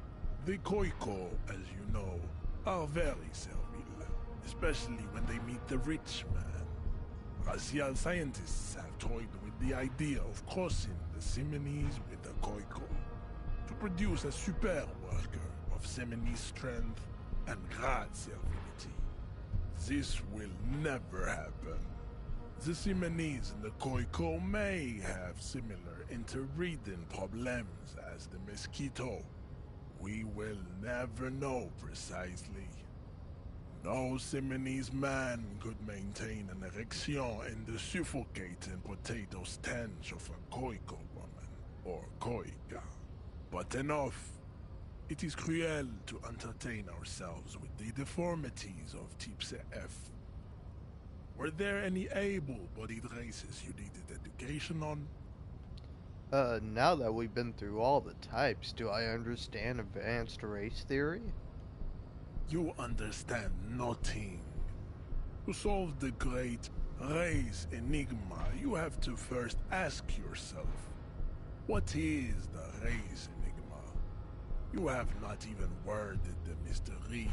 The Koiko, as you know, are very servile, especially when they meet the rich man. Racial scientists have toyed with the idea of crossing the Seminese with the Koiko to produce a super worker of Seminese strength and great servility. This will never happen. The Seminese and the Koiko may have similar interbreeding problems as the mosquito. We will never know precisely. No Seminese man could maintain an erection in the suffocating potato stench of a Koiko woman, or Koika. But enough. It is cruel to entertain ourselves with the deformities of Type F. Were there any able-bodied races you needed education on? Now that we've been through all the types, do I understand advanced race theory? You understand nothing. To solve the great race enigma, you have to first ask yourself, what is the race enigma? You have not even worded the mystery,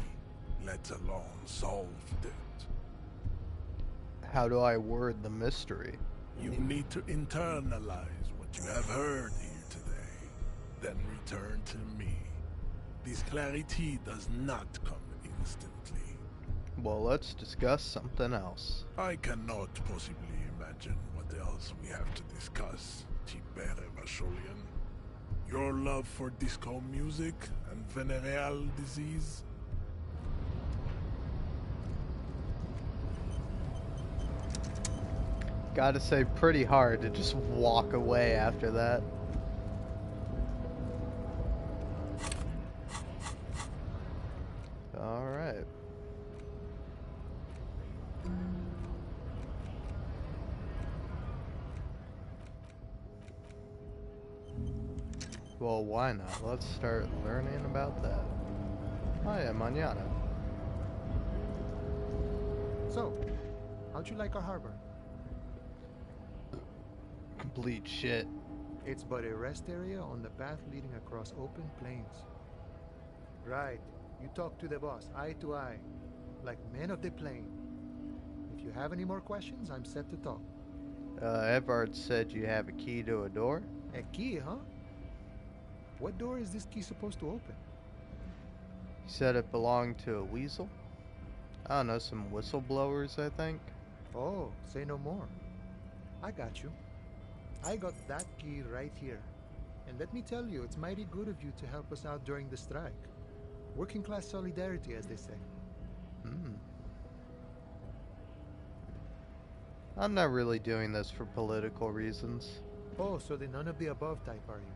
let alone solved it. How do I word the mystery? You need to internalize what you have heard here today, then return to me. This clarity does not come instantly. Well, let's discuss something else. I cannot possibly imagine what else we have to discuss, Tibere Vasholian. Your love for disco music and venereal disease? Gotta say, pretty hard to just walk away after that. Alright. Well, why not? Let's start learning about that. Oh yeah, mañana. So, how'd you like our harbor? Complete shit. It's but a rest area on the path leading across open plains. Right. You talk to the boss, eye to eye, like men of the plain. If you have any more questions, I'm set to talk. Everard said you have a key to a door? A key, huh? What door is this key supposed to open? He said it belonged to a weasel? I don't know, some whistleblowers, I think. Oh, say no more. I got you. I got that key right here. And let me tell you, it's mighty good of you to help us out during the strike. Working class solidarity, as they say. I'm not really doing this for political reasons. Oh, so the none of the above type, are you?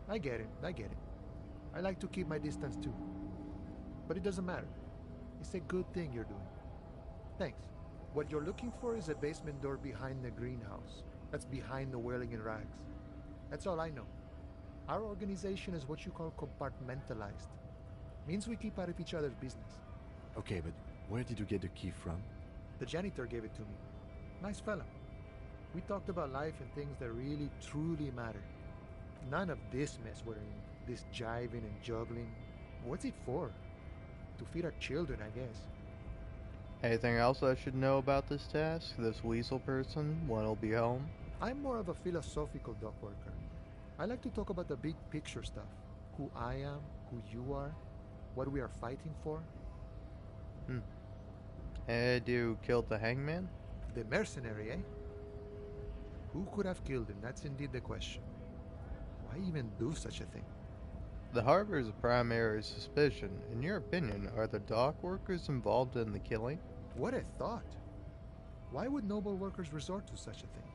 I get it, I get it. I like to keep my distance too. But it doesn't matter. It's a good thing you're doing. Thanks. What you're looking for is a basement door behind the greenhouse. That's behind the wailing in rags. That's all I know. Our organization is what you call compartmentalized. Means we keep out of each other's business. Okay, but where did you get the key from? The janitor gave it to me. Nice fella. We talked about life and things that really, truly matter. None of this mess we're in. This jiving and juggling. What's it for? To feed our children, I guess. Anything else I should know about this task? This weasel person? When he'll be home? I'm more of a philosophical dock worker. I like to talk about the big picture stuff. Who I am, who you are, what we are fighting for. And you killed the hangman? The mercenary, eh? Who could have killed him? That's indeed the question. Why even do such a thing? The harbor is a primary suspicion. In your opinion, are the dock workers involved in the killing? What a thought! Why would noble workers resort to such a thing?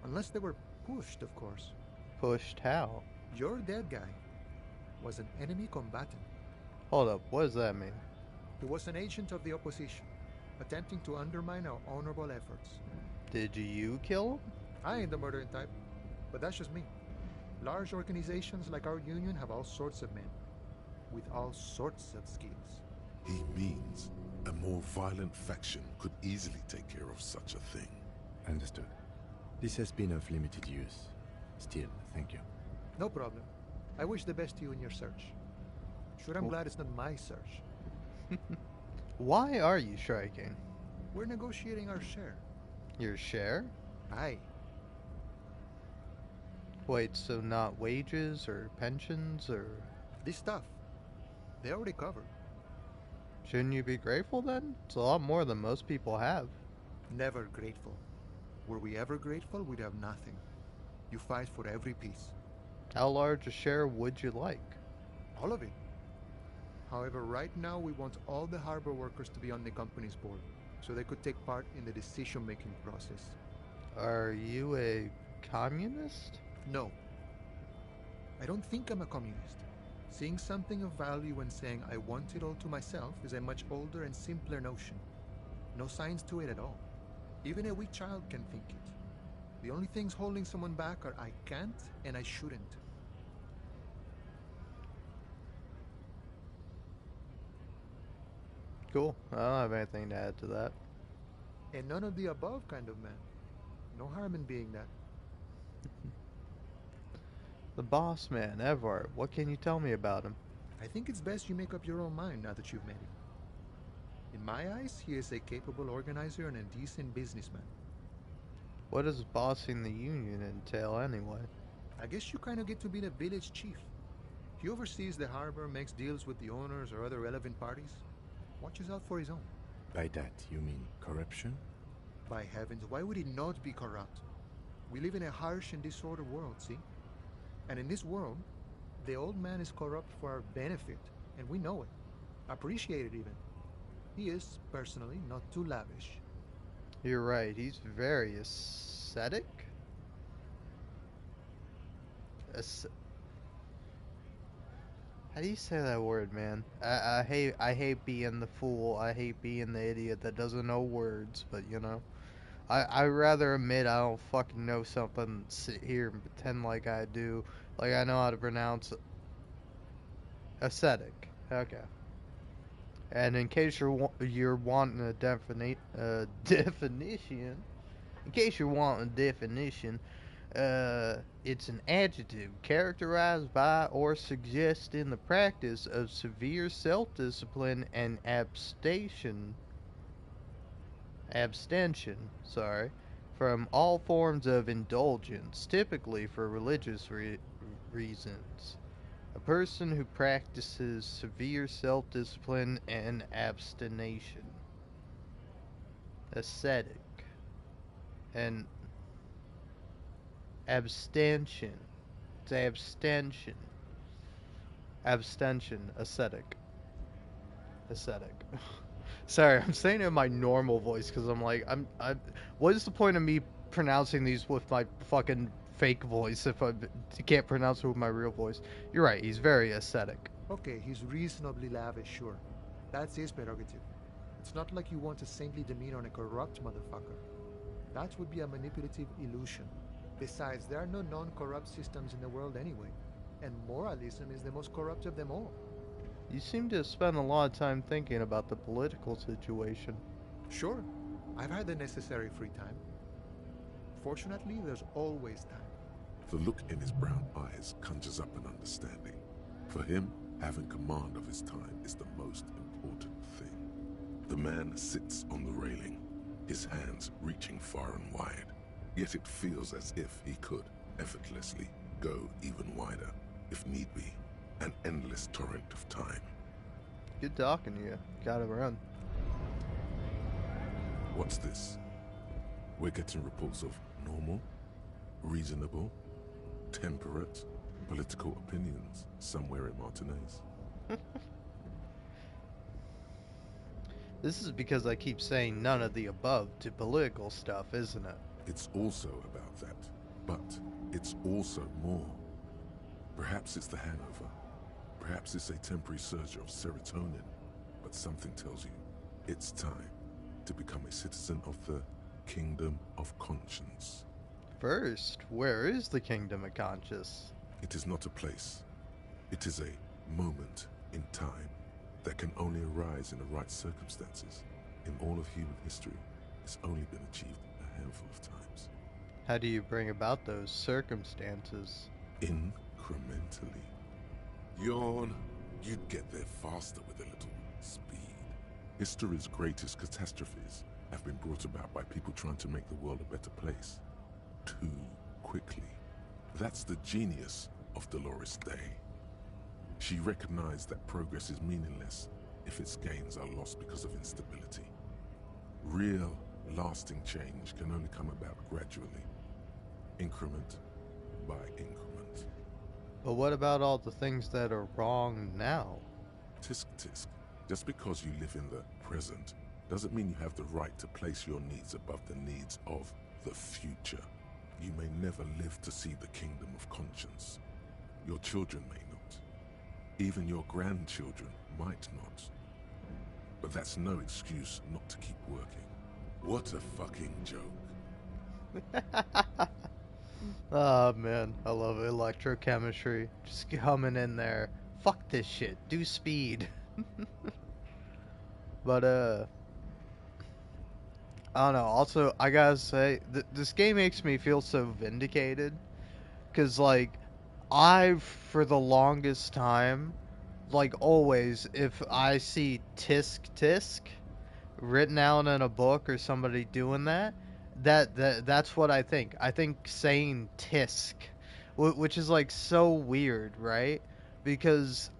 Unless they were pushed, of course. Pushed how? Your dead guy was an enemy combatant. Hold up, what does that mean? He was an agent of the opposition, attempting to undermine our honorable efforts. Did you kill him? I ain't the murdering type, but that's just me. Large organizations like our union have all sorts of men, with all sorts of skills. He means a more violent faction could easily take care of such a thing. Understood. This has been of limited use. Still, thank you. No problem. I wish the best to you in your search. Sure, I'm glad it's not my search. Why are you striking? We're negotiating our share. Your share? Aye. Wait, so not wages or pensions or... This stuff, they already covered. Shouldn't you be grateful then? It's a lot more than most people have. Never grateful. Were we ever grateful, we'd have nothing. You fight for every piece. How large a share would you like? All of it. However, right now we want all the harbor workers to be on the company's board, so they could take part in the decision-making process. Are you a communist? No. I don't think I'm a communist. Seeing something of value and saying I want it all to myself is a much older and simpler notion. No science to it at all. Even a weak child can think it. The only things holding someone back are I can't and I shouldn't. Cool. I don't have anything to add to that. A none of the above kind of man. No harm in being that. The boss man, Evart. What can you tell me about him? I think it's best you make up your own mind now that you've met him. In my eyes, he is a capable organizer and a decent businessman. What does bossing the union entail anyway? I guess you kind of get to be the village chief. He oversees the harbor, makes deals with the owners or other relevant parties. Watches out for his own. By that, you mean corruption? By heavens, why would he not be corrupt? We live in a harsh and disordered world, see? And in this world, the old man is corrupt for our benefit, and we know it. Appreciate it even. He is, personally, not too lavish. You're right, he's very ascetic? How do you say that word, man? I hate being the fool. I hate being the idiot that doesn't know words, but you know. I rather admit I don't fucking know something than sit here and pretend like I do. Like I know how to pronounce ascetic. Okay. And in case you're wanting a definition, in case you're wanting a definition, it's an adjective characterized by or suggesting the practice of severe self-discipline and abstention, from all forms of indulgence, typically for religious reasons. A person who practices severe self-discipline and abstination. Ascetic. And abstention. It's abstention. Abstention. Ascetic. Sorry, I'm saying it in my normal voice because I'm like, what is the point of me pronouncing these with my fucking fake voice if I can't pronounce it with my real voice? You're right, he's very ascetic. Okay, he's reasonably lavish, sure. That's his prerogative. It's not like you want a saintly demeanor on a corrupt motherfucker. That would be a manipulative illusion. Besides, there are no non-corrupt systems in the world anyway, and moralism is the most corrupt of them all. You seem to have spent a lot of time thinking about the political situation. Sure, I've had the necessary free time. Fortunately, there's always time. The look in his brown eyes conjures up an understanding. For him, having command of his time is the most important thing. The man sits on the railing, his hands reaching far and wide. Yet it feels as if he could effortlessly go even wider, if need be. An endless torrent of time. Good talking to you. Gotta run. What's this? We're getting reports of normal, reasonable, temperate political opinions somewhere in Martinez. This is because I keep saying none of the above to political stuff, isn't it? It's also about that, but it's also more. Perhaps it's the hangover. Perhaps it's a temporary surge of serotonin, but something tells you it's time to become a citizen of the Kingdom of Conscience. First, where is the Kingdom of Conscience? It is not a place. It is a moment in time that can only arise in the right circumstances. In all of human history, it's only been achieved a handful of times. How do you bring about those circumstances? Incrementally. Yawn, you'd get there faster with a little speed. History's greatest catastrophes have been brought about by people trying to make the world a better place. Too quickly. That's the genius of Dolores Day. She recognized that progress is meaningless if its gains are lost because of instability. Real, lasting change can only come about gradually, increment by increment. But what about all the things that are wrong now? Tisk tisk. Just because you live in the present doesn't mean you have the right to place your needs above the needs of the future. You may never live to see the Kingdom of Conscience. Your children may not. Even your grandchildren might not. But that's no excuse not to keep working. What a fucking joke. Oh man, I love electrochemistry. Just coming in there. Fuck this shit. Do speed. But I don't know. Also, I gotta say, this game makes me feel so vindicated. Cause like, for the longest time, like always, if I see tisk tisk written out in a book or somebody doing that, that's what I think. I think saying tisk, which is like so weird, right? Because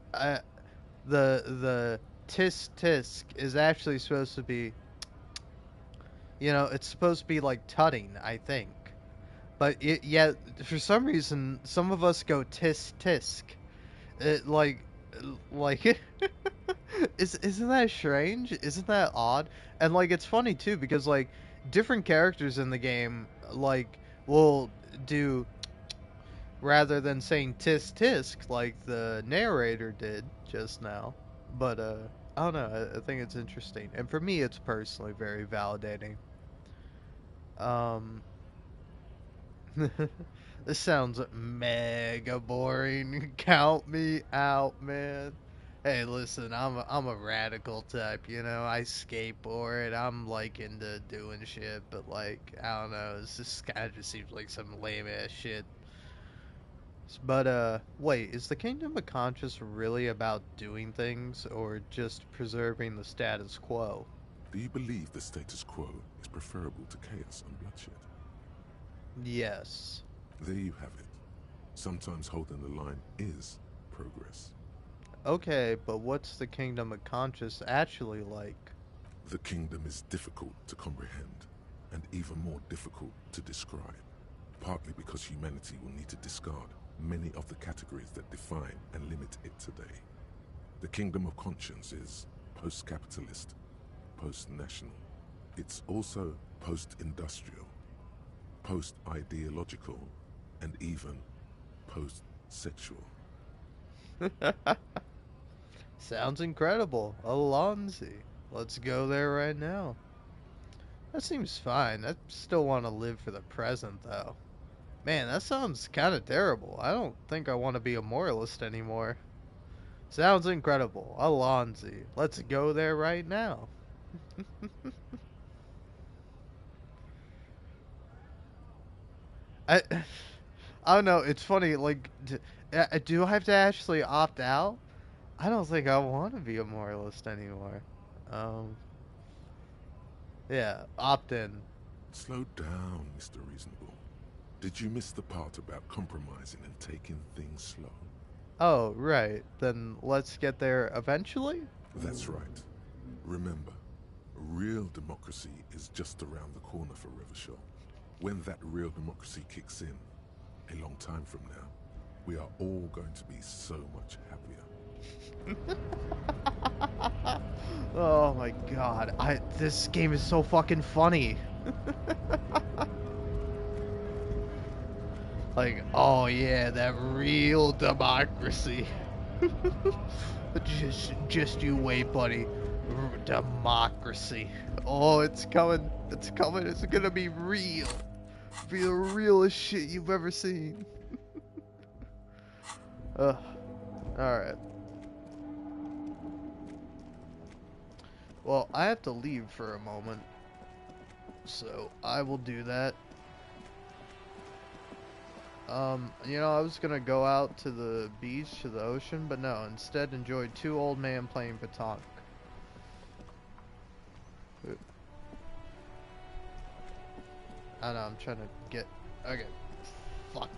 the tisk tisk is actually supposed to be, it's supposed to be like tutting, I think. But yet, for some reason, some of us go tisk tisk. It, like, isn't that strange? Isn't that odd? And like, it's funny too because like, different characters in the game like will do rather than saying tisk tisk like the narrator did just now. But I don't know. I think it's interesting, and for me, it's personally very validating. Um, this sounds mega boring. Count me out, man. Hey, listen, I'm a radical type, I skateboard. I'm like into doing shit, but like I don't know, this just kind of just seems like some lame ass shit. But wait, is the Kingdom of Conscious really about doing things or just preserving the status quo? Do you believe the status quo is preferable to chaos and bloodshed? Yes. There you have it. Sometimes holding the line is progress. Okay, but what's the Kingdom of Conscious actually like? The kingdom is difficult to comprehend, and even more difficult to describe, partly because humanity will need to discard many of the categories that define and limit it today. The Kingdom of Conscience is post-capitalist, post-national. It's also post-industrial, post-ideological, and even post-sexual. Sounds incredible. Alonzi. Let's go there right now. That seems fine. I still want to live for the present, though. Man, that sounds kind of terrible. I don't think I want to be a moralist anymore. Sounds incredible. Alonzi. Let's go there right now. I I don't know. It's funny. Like, do I have to actually opt out? I don't think I want to be a moralist anymore. Um, yeah, opt in. Slow down, Mr. Reasonable. Did you miss the part about compromising and taking things slow? Oh, right. Then let's get there eventually? That's right. Remember, real democracy is just around the corner for Revachol. When that real democracy kicks in, a long time from now, we are all going to be so much happier. Oh my god. This game is so fucking funny. Like, oh yeah, that real democracy. Just you wait, buddy. Democracy. Oh, it's coming. It's coming. It's gonna be real. Be the realest shit you've ever seen. Ugh. Alright. Well, I have to leave for a moment. So, I will do that. I was gonna go out to the beach, to the ocean, but no, instead enjoyed two old men playing petanque. I know, I'm trying to get... Okay. Fuck.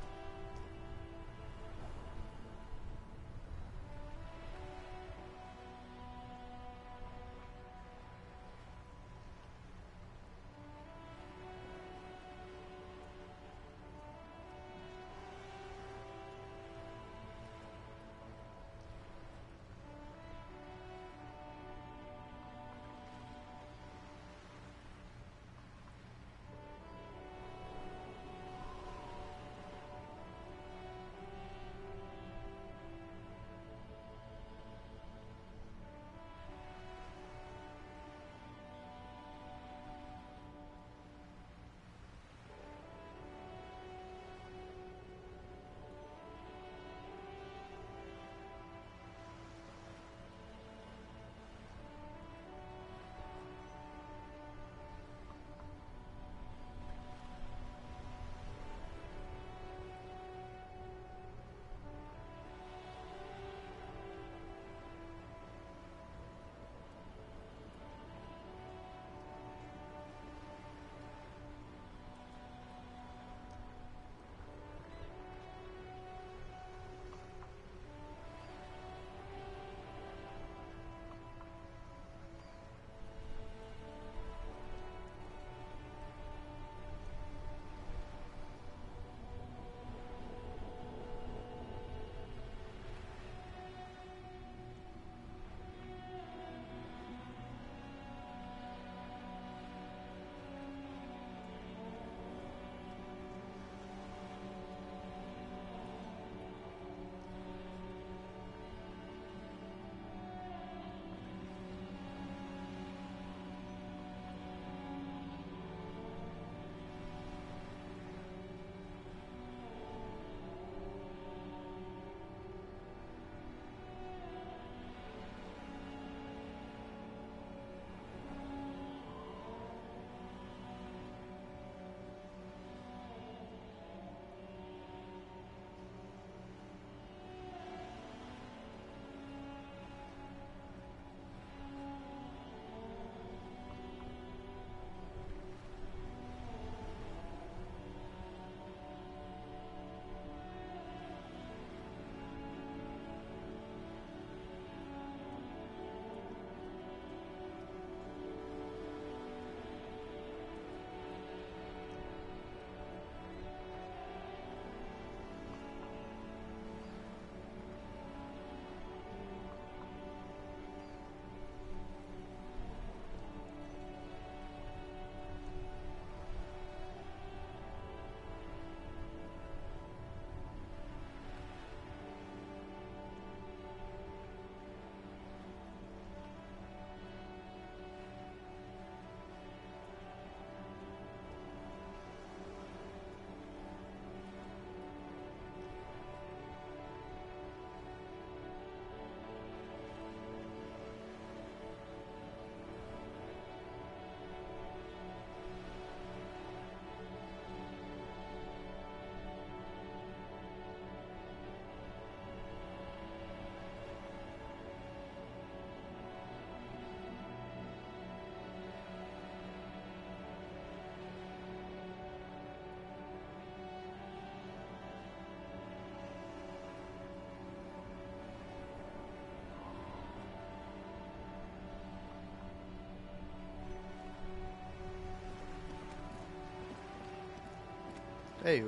Hey.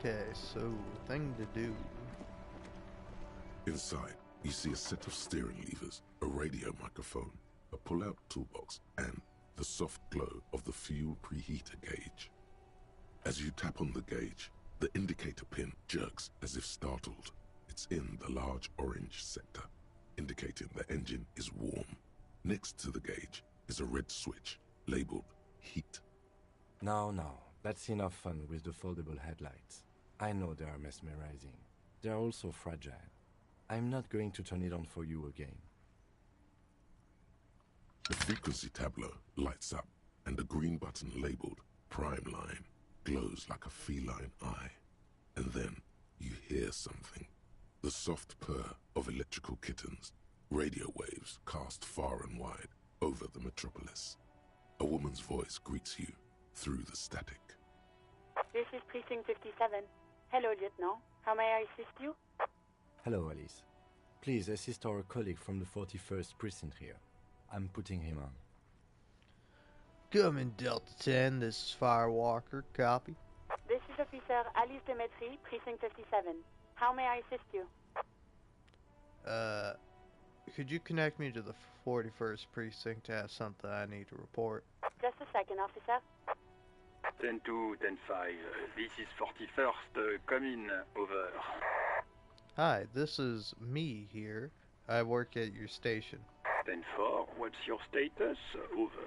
Okay, so thing to do. Inside, you see a set of steering levers, a radio microphone, a pull-out toolbox, and the soft glow of the fuel preheater gauge. As you tap on the gauge, the indicator pin jerks as if startled. It's in the large orange sector, indicating the engine is warm. Next to the gauge is a red switch labeled heat. Now, that's enough fun with the foldable headlights. I know they are mesmerizing. They are also fragile. I'm not going to turn it on for you again. The frequency tableau lights up, and the green button labeled Prime Line glows like a feline eye. And then you hear something. The soft purr of electrical kittens, radio waves cast far and wide over the metropolis. A woman's voice greets you through the static. This is Precinct 57. Hello, Lieutenant. How may I assist you? Hello, Alice. Please assist our colleague from the 41st Precinct here. I'm putting him on. Come in, Delta 10. This is Firewalker. Copy. This is Officer Alice Demetri, Precinct 57. How may I assist you? Could you connect me to the 41st Precinct to have something I need to report? Just a second, officer. 10-2, 10-5. This is 41st. Come in. Over. Hi, this is me here. I work at your station. 10-4. What's your status? Over.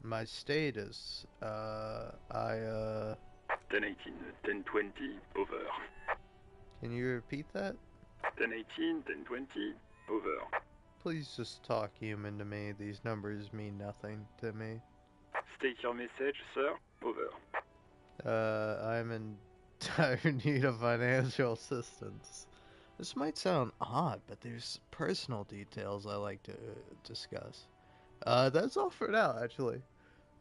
My status, 10-18, 10-20. Over. Can you repeat that? 10-18, 10-20. Over. Please just talk human to me. These numbers mean nothing to me. State your message, sir. Over. I'm in dire need of financial assistance. This might sound odd, but there's personal details I like to discuss. That's all for now, actually.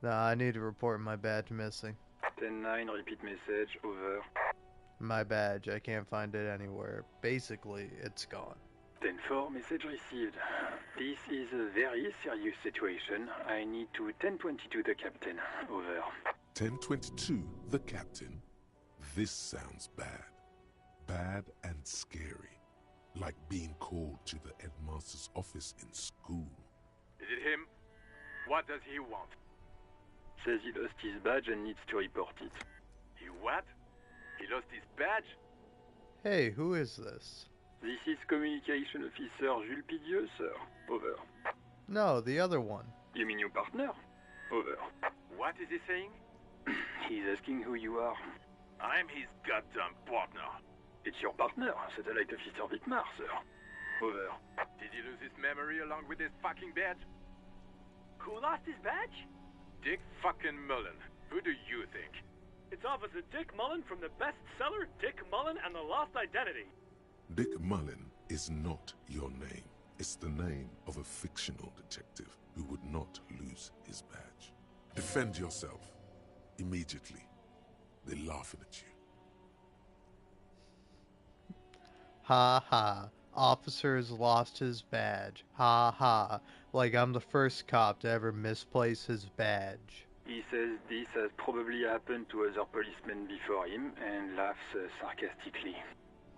Nah, I need to report my badge missing. 10-9, repeat message. Over. My badge, I can't find it anywhere. Basically, it's gone. 10-4, message received. This is a very serious situation. I need to 10-22 the captain. Over. 10-22, the captain. This sounds bad. Bad and scary. Like being called to the headmaster's office in school. Is it him? What does he want? Says he lost his badge and needs to report it. He what? He lost his badge? Hey, who is this? This is Communication Officer Jules Pidieux, sir. Over. No, the other one. You mean your partner? Over. What is he saying? He's asking who you are. I'm his goddamn partner. It's your partner, Satellite Officer Vitmar, sir. Over. Did he lose his memory along with his fucking badge? Who lost his badge? Dick fucking Mullen. Who do you think? It's Officer Dick Mullen from the bestseller Dick Mullen and the Lost Identity. Dick Mullen is not your name. It's the name of a fictional detective who would not lose his badge. Defend yourself. Immediately. They're laughing at you. Ha ha. Officer has lost his badge. Ha ha. Like I'm the first cop to ever misplace his badge. He says this has probably happened to other policemen before him and laughs sarcastically.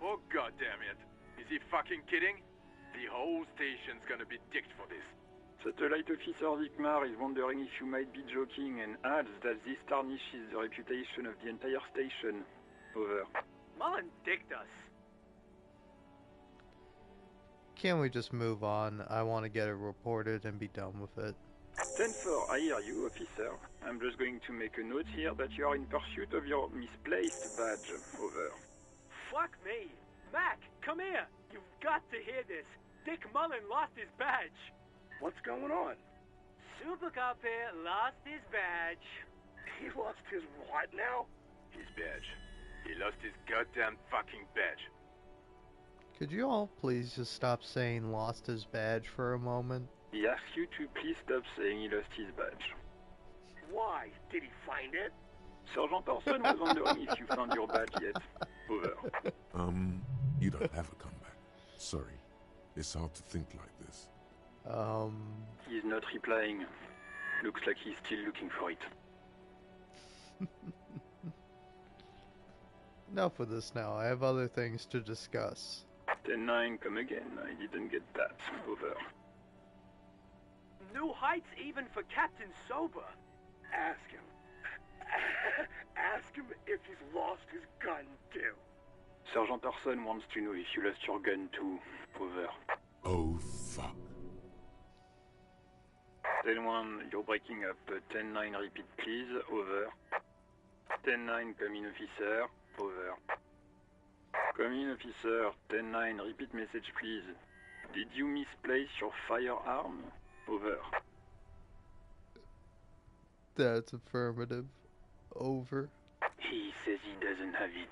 Oh goddamn it. Is he fucking kidding? The whole station's gonna be dicked for this. Satellite Officer Vicmar is wondering if you might be joking and adds that this tarnishes the reputation of the entire station. Over. Mullen dicked us. Can't we just move on? I want to get it reported and be done with it. 10-4, I hear you, officer. I'm just going to make a note here that you are in pursuit of your misplaced badge. Over. Fuck me. Mac, come here. You've got to hear this. Dick Mullen lost his badge. What's going on? Super Cop here lost his badge. He lost his what now? His badge. He lost his goddamn fucking badge. Could you all please just stop saying lost his badge for a moment? He asks you to please stop saying he lost his badge. Why? Did he find it? Sergeant Orson was wondering if you found your badge yet. Over. You don't have a comeback. Sorry. It's hard to think like this. He's not replying. Looks like he's still looking for it. Enough with this now. I have other things to discuss. 10-9, come again. I didn't get that. Over. New heights even for Captain Sober. Ask him. Ask him if he's lost his gun too. Sergeant Orson wants to know if you lost your gun too. Over. Oh, fuck. 10-1, you're breaking up. 10-9, repeat please. Over. 10-9, come in officer. Over. Come in officer. 10-9, repeat message please. Did you misplace your firearm? Over. That's affirmative. Over. He says he doesn't have it.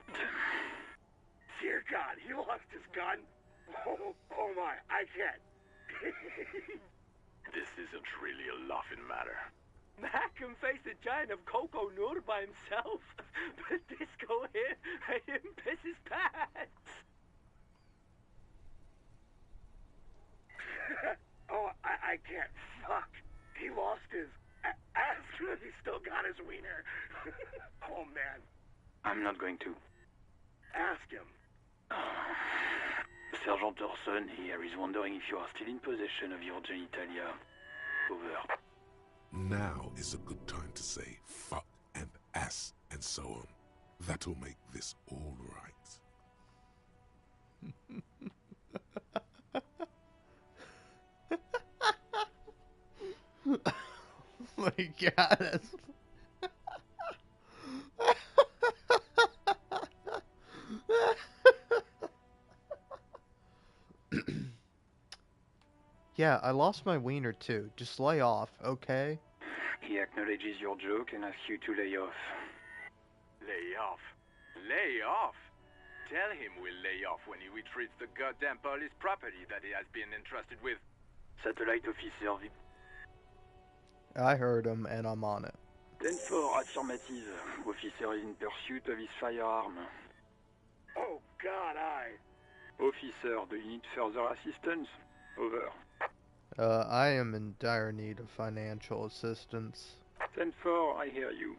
Dear God, he lost his gun? Oh my, I can't. This isn't really a laughing matter. Mac can face a giant of Coco Nur by himself, but Disco here made him piss his pants. Oh, I can't. Fuck. He lost his... Ask him if he still got his wiener. Oh, man. I'm not going to. Ask him. Sergeant Orson here is wondering if you are still in possession of your genitalia. Over. Now is a good time to say fuck and ass and so on. That'll make this all right. Oh my god, that's... Yeah, I lost my wiener too. Just lay off, okay? He acknowledges your joke and asks you to lay off. Lay off? Lay off? Tell him we'll lay off when he retrieves the goddamn police property that he has been entrusted with. Satellite officer I heard him and I'm on it. 10-4, affirmative. Officer is in pursuit of his firearm. Oh, God, Officer, do you need further assistance? Over. I am in dire need of financial assistance. 10-4, I hear you.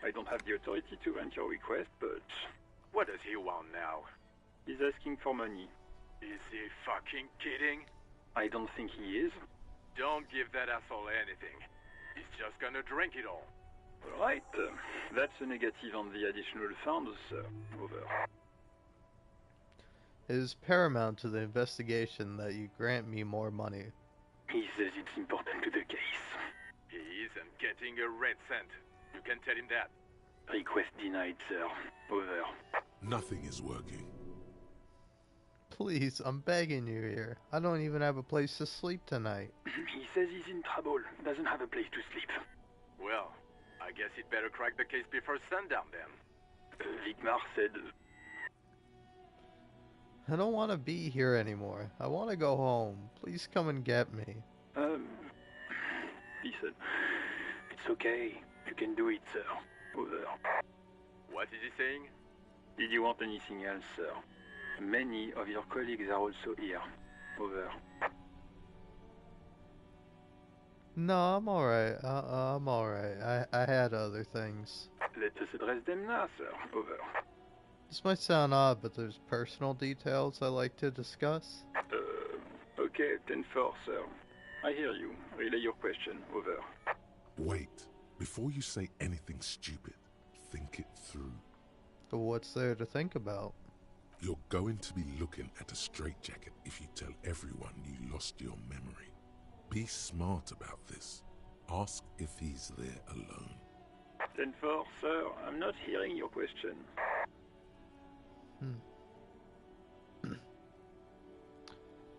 I don't have the authority to grant your request, but... What does he want now? He's asking for money. Is he fucking kidding? I don't think he is. Don't give that asshole anything. He's just gonna drink it all. Alright, that's a negative on the additional funds, sir. Over. It is paramount to the investigation that you grant me more money. He says it's important to the case. He isn't getting a red cent. You can tell him that. Request denied, sir. Over. Nothing is working. Please, I'm begging you here. I don't even have a place to sleep tonight. He says he's in trouble. Doesn't have a place to sleep. Well, I guess he'd better crack the case before sundown then. Vigmar said... I don't want to be here anymore. I want to go home. Please come and get me. Listen. It's okay. You can do it, sir. Over. What is he saying? Did you want anything else, sir? Many of your colleagues are also here. Over. No, I'm alright. I'm alright. I had other things. Let us address them now, sir. Over. This might sound odd, but there's personal details I like to discuss. Okay, 10-4, sir. I hear you. Relay your question. Over. Wait. Before you say anything stupid, think it through. What's there to think about? You're going to be looking at a straitjacket if you tell everyone you lost your memory. Be smart about this. Ask if he's there alone. 10-4, sir. I'm not hearing your question.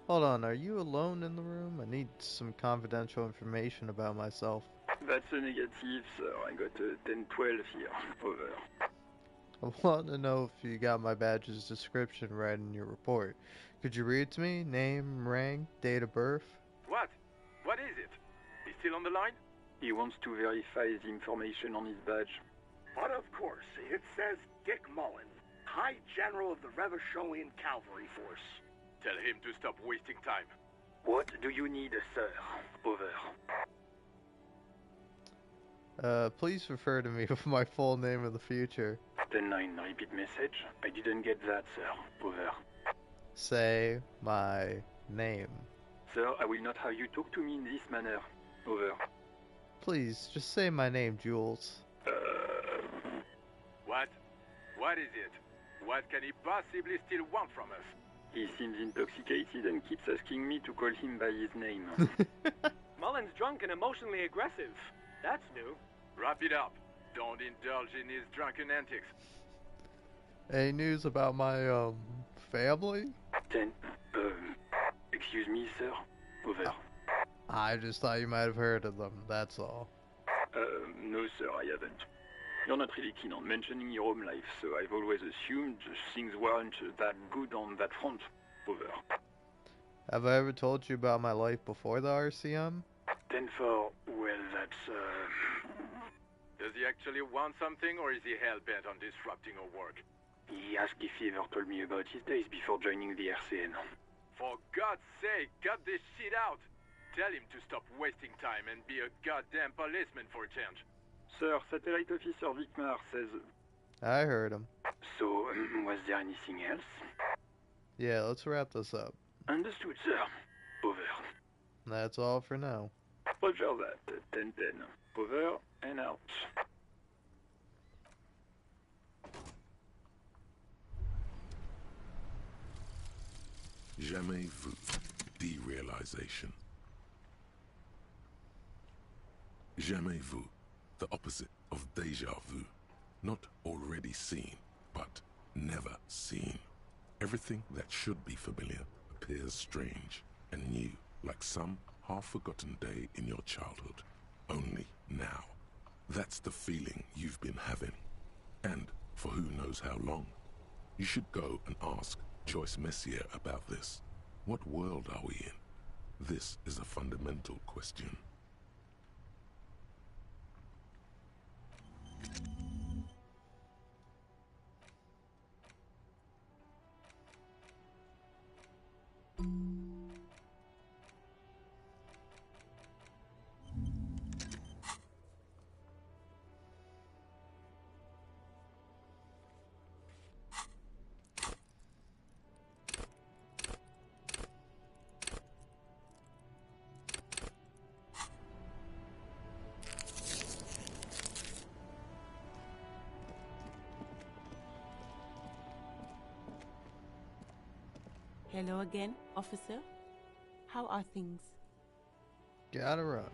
Hold on, are you alone in the room? I need some confidential information about myself. That's a negative, sir. I got a 10-12 here. Over. I want to know if you got my badge's description right in your report. Could you read to me? Name, rank, date of birth? What? What is it? He's still on the line? He wants to verify the information on his badge. But of course, it says Dick Mullen, High General of the Revacholian Cavalry Force. Tell him to stop wasting time. What do you need, sir? Over. Please refer to me with my full name of the future. 10-9, repeat message. I didn't get that, sir. Over. Say my name. Sir, I will not have you talk to me in this manner. Over. Please, just say my name, Jules. What? What is it? What can he possibly still want from us? He seems intoxicated and keeps asking me to call him by his name. Mullen's drunk and emotionally aggressive. That's new. Wrap it up. Don't indulge in his drunken antics. Any news about my, family? 10. Excuse me, sir. Over. I just thought you might have heard of them, that's all. No, sir, I haven't. You're not really keen on mentioning your home life, so I've always assumed things weren't that good on that front. Over. Have I ever told you about my life before the RCM? 10-4, well, that's, Does he actually want something, or is he hell-bent on disrupting our work? He asked if he ever told me about his days before joining the RCN. For God's sake, cut this shit out! Tell him to stop wasting time and be a goddamn policeman for a change. Sir, Satellite Officer Vicmar says... I heard him. So, was there anything else? Yeah, let's wrap this up. Understood, sir. Over. That's all for now. Roger that. 10-10. Over and out. Jamais vu. Derealization. Jamais vu. The opposite of déjà vu. Not already seen, but never seen. Everything that should be familiar appears strange and new, like some half-forgotten day in your childhood. Only now. That's the feeling you've been having. And for who knows how long. You should go and ask Joyce Messier about this. What world are we in? This is a fundamental question. Hello again, officer. How are things? Gotta run.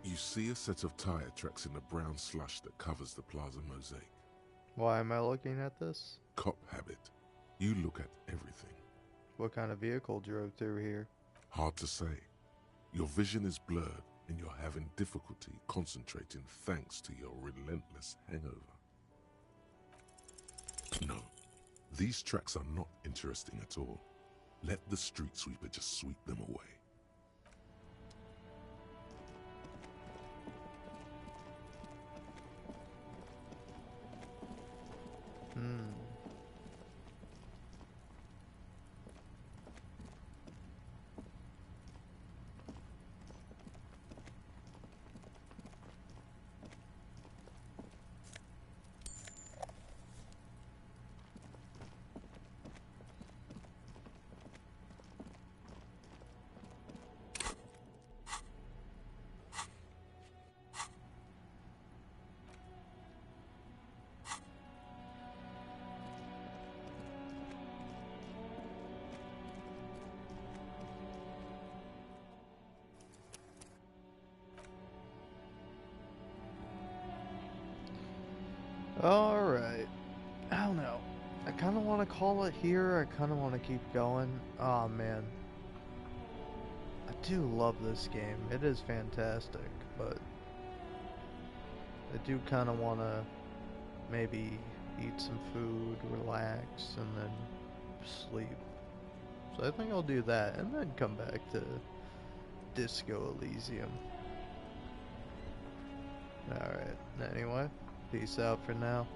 You see a set of tire tracks in the brown slush that covers the plaza mosaic. Why am I looking at this? Cop habit. You look at everything. What kind of vehicle drove through here? Hard to say. Your vision is blurred and you're having difficulty concentrating thanks to your relentless hangover. No, these tracks are not interesting at all. Let the street sweeper just sweep them away. Alright. I don't know. I kind of want to call it here. I kind of want to keep going. Oh man. I do love this game. It is fantastic, but I do kind of want to maybe eat some food, relax, and then sleep. So I think I'll do that and then come back to Disco Elysium. Alright, anyway, peace out for now.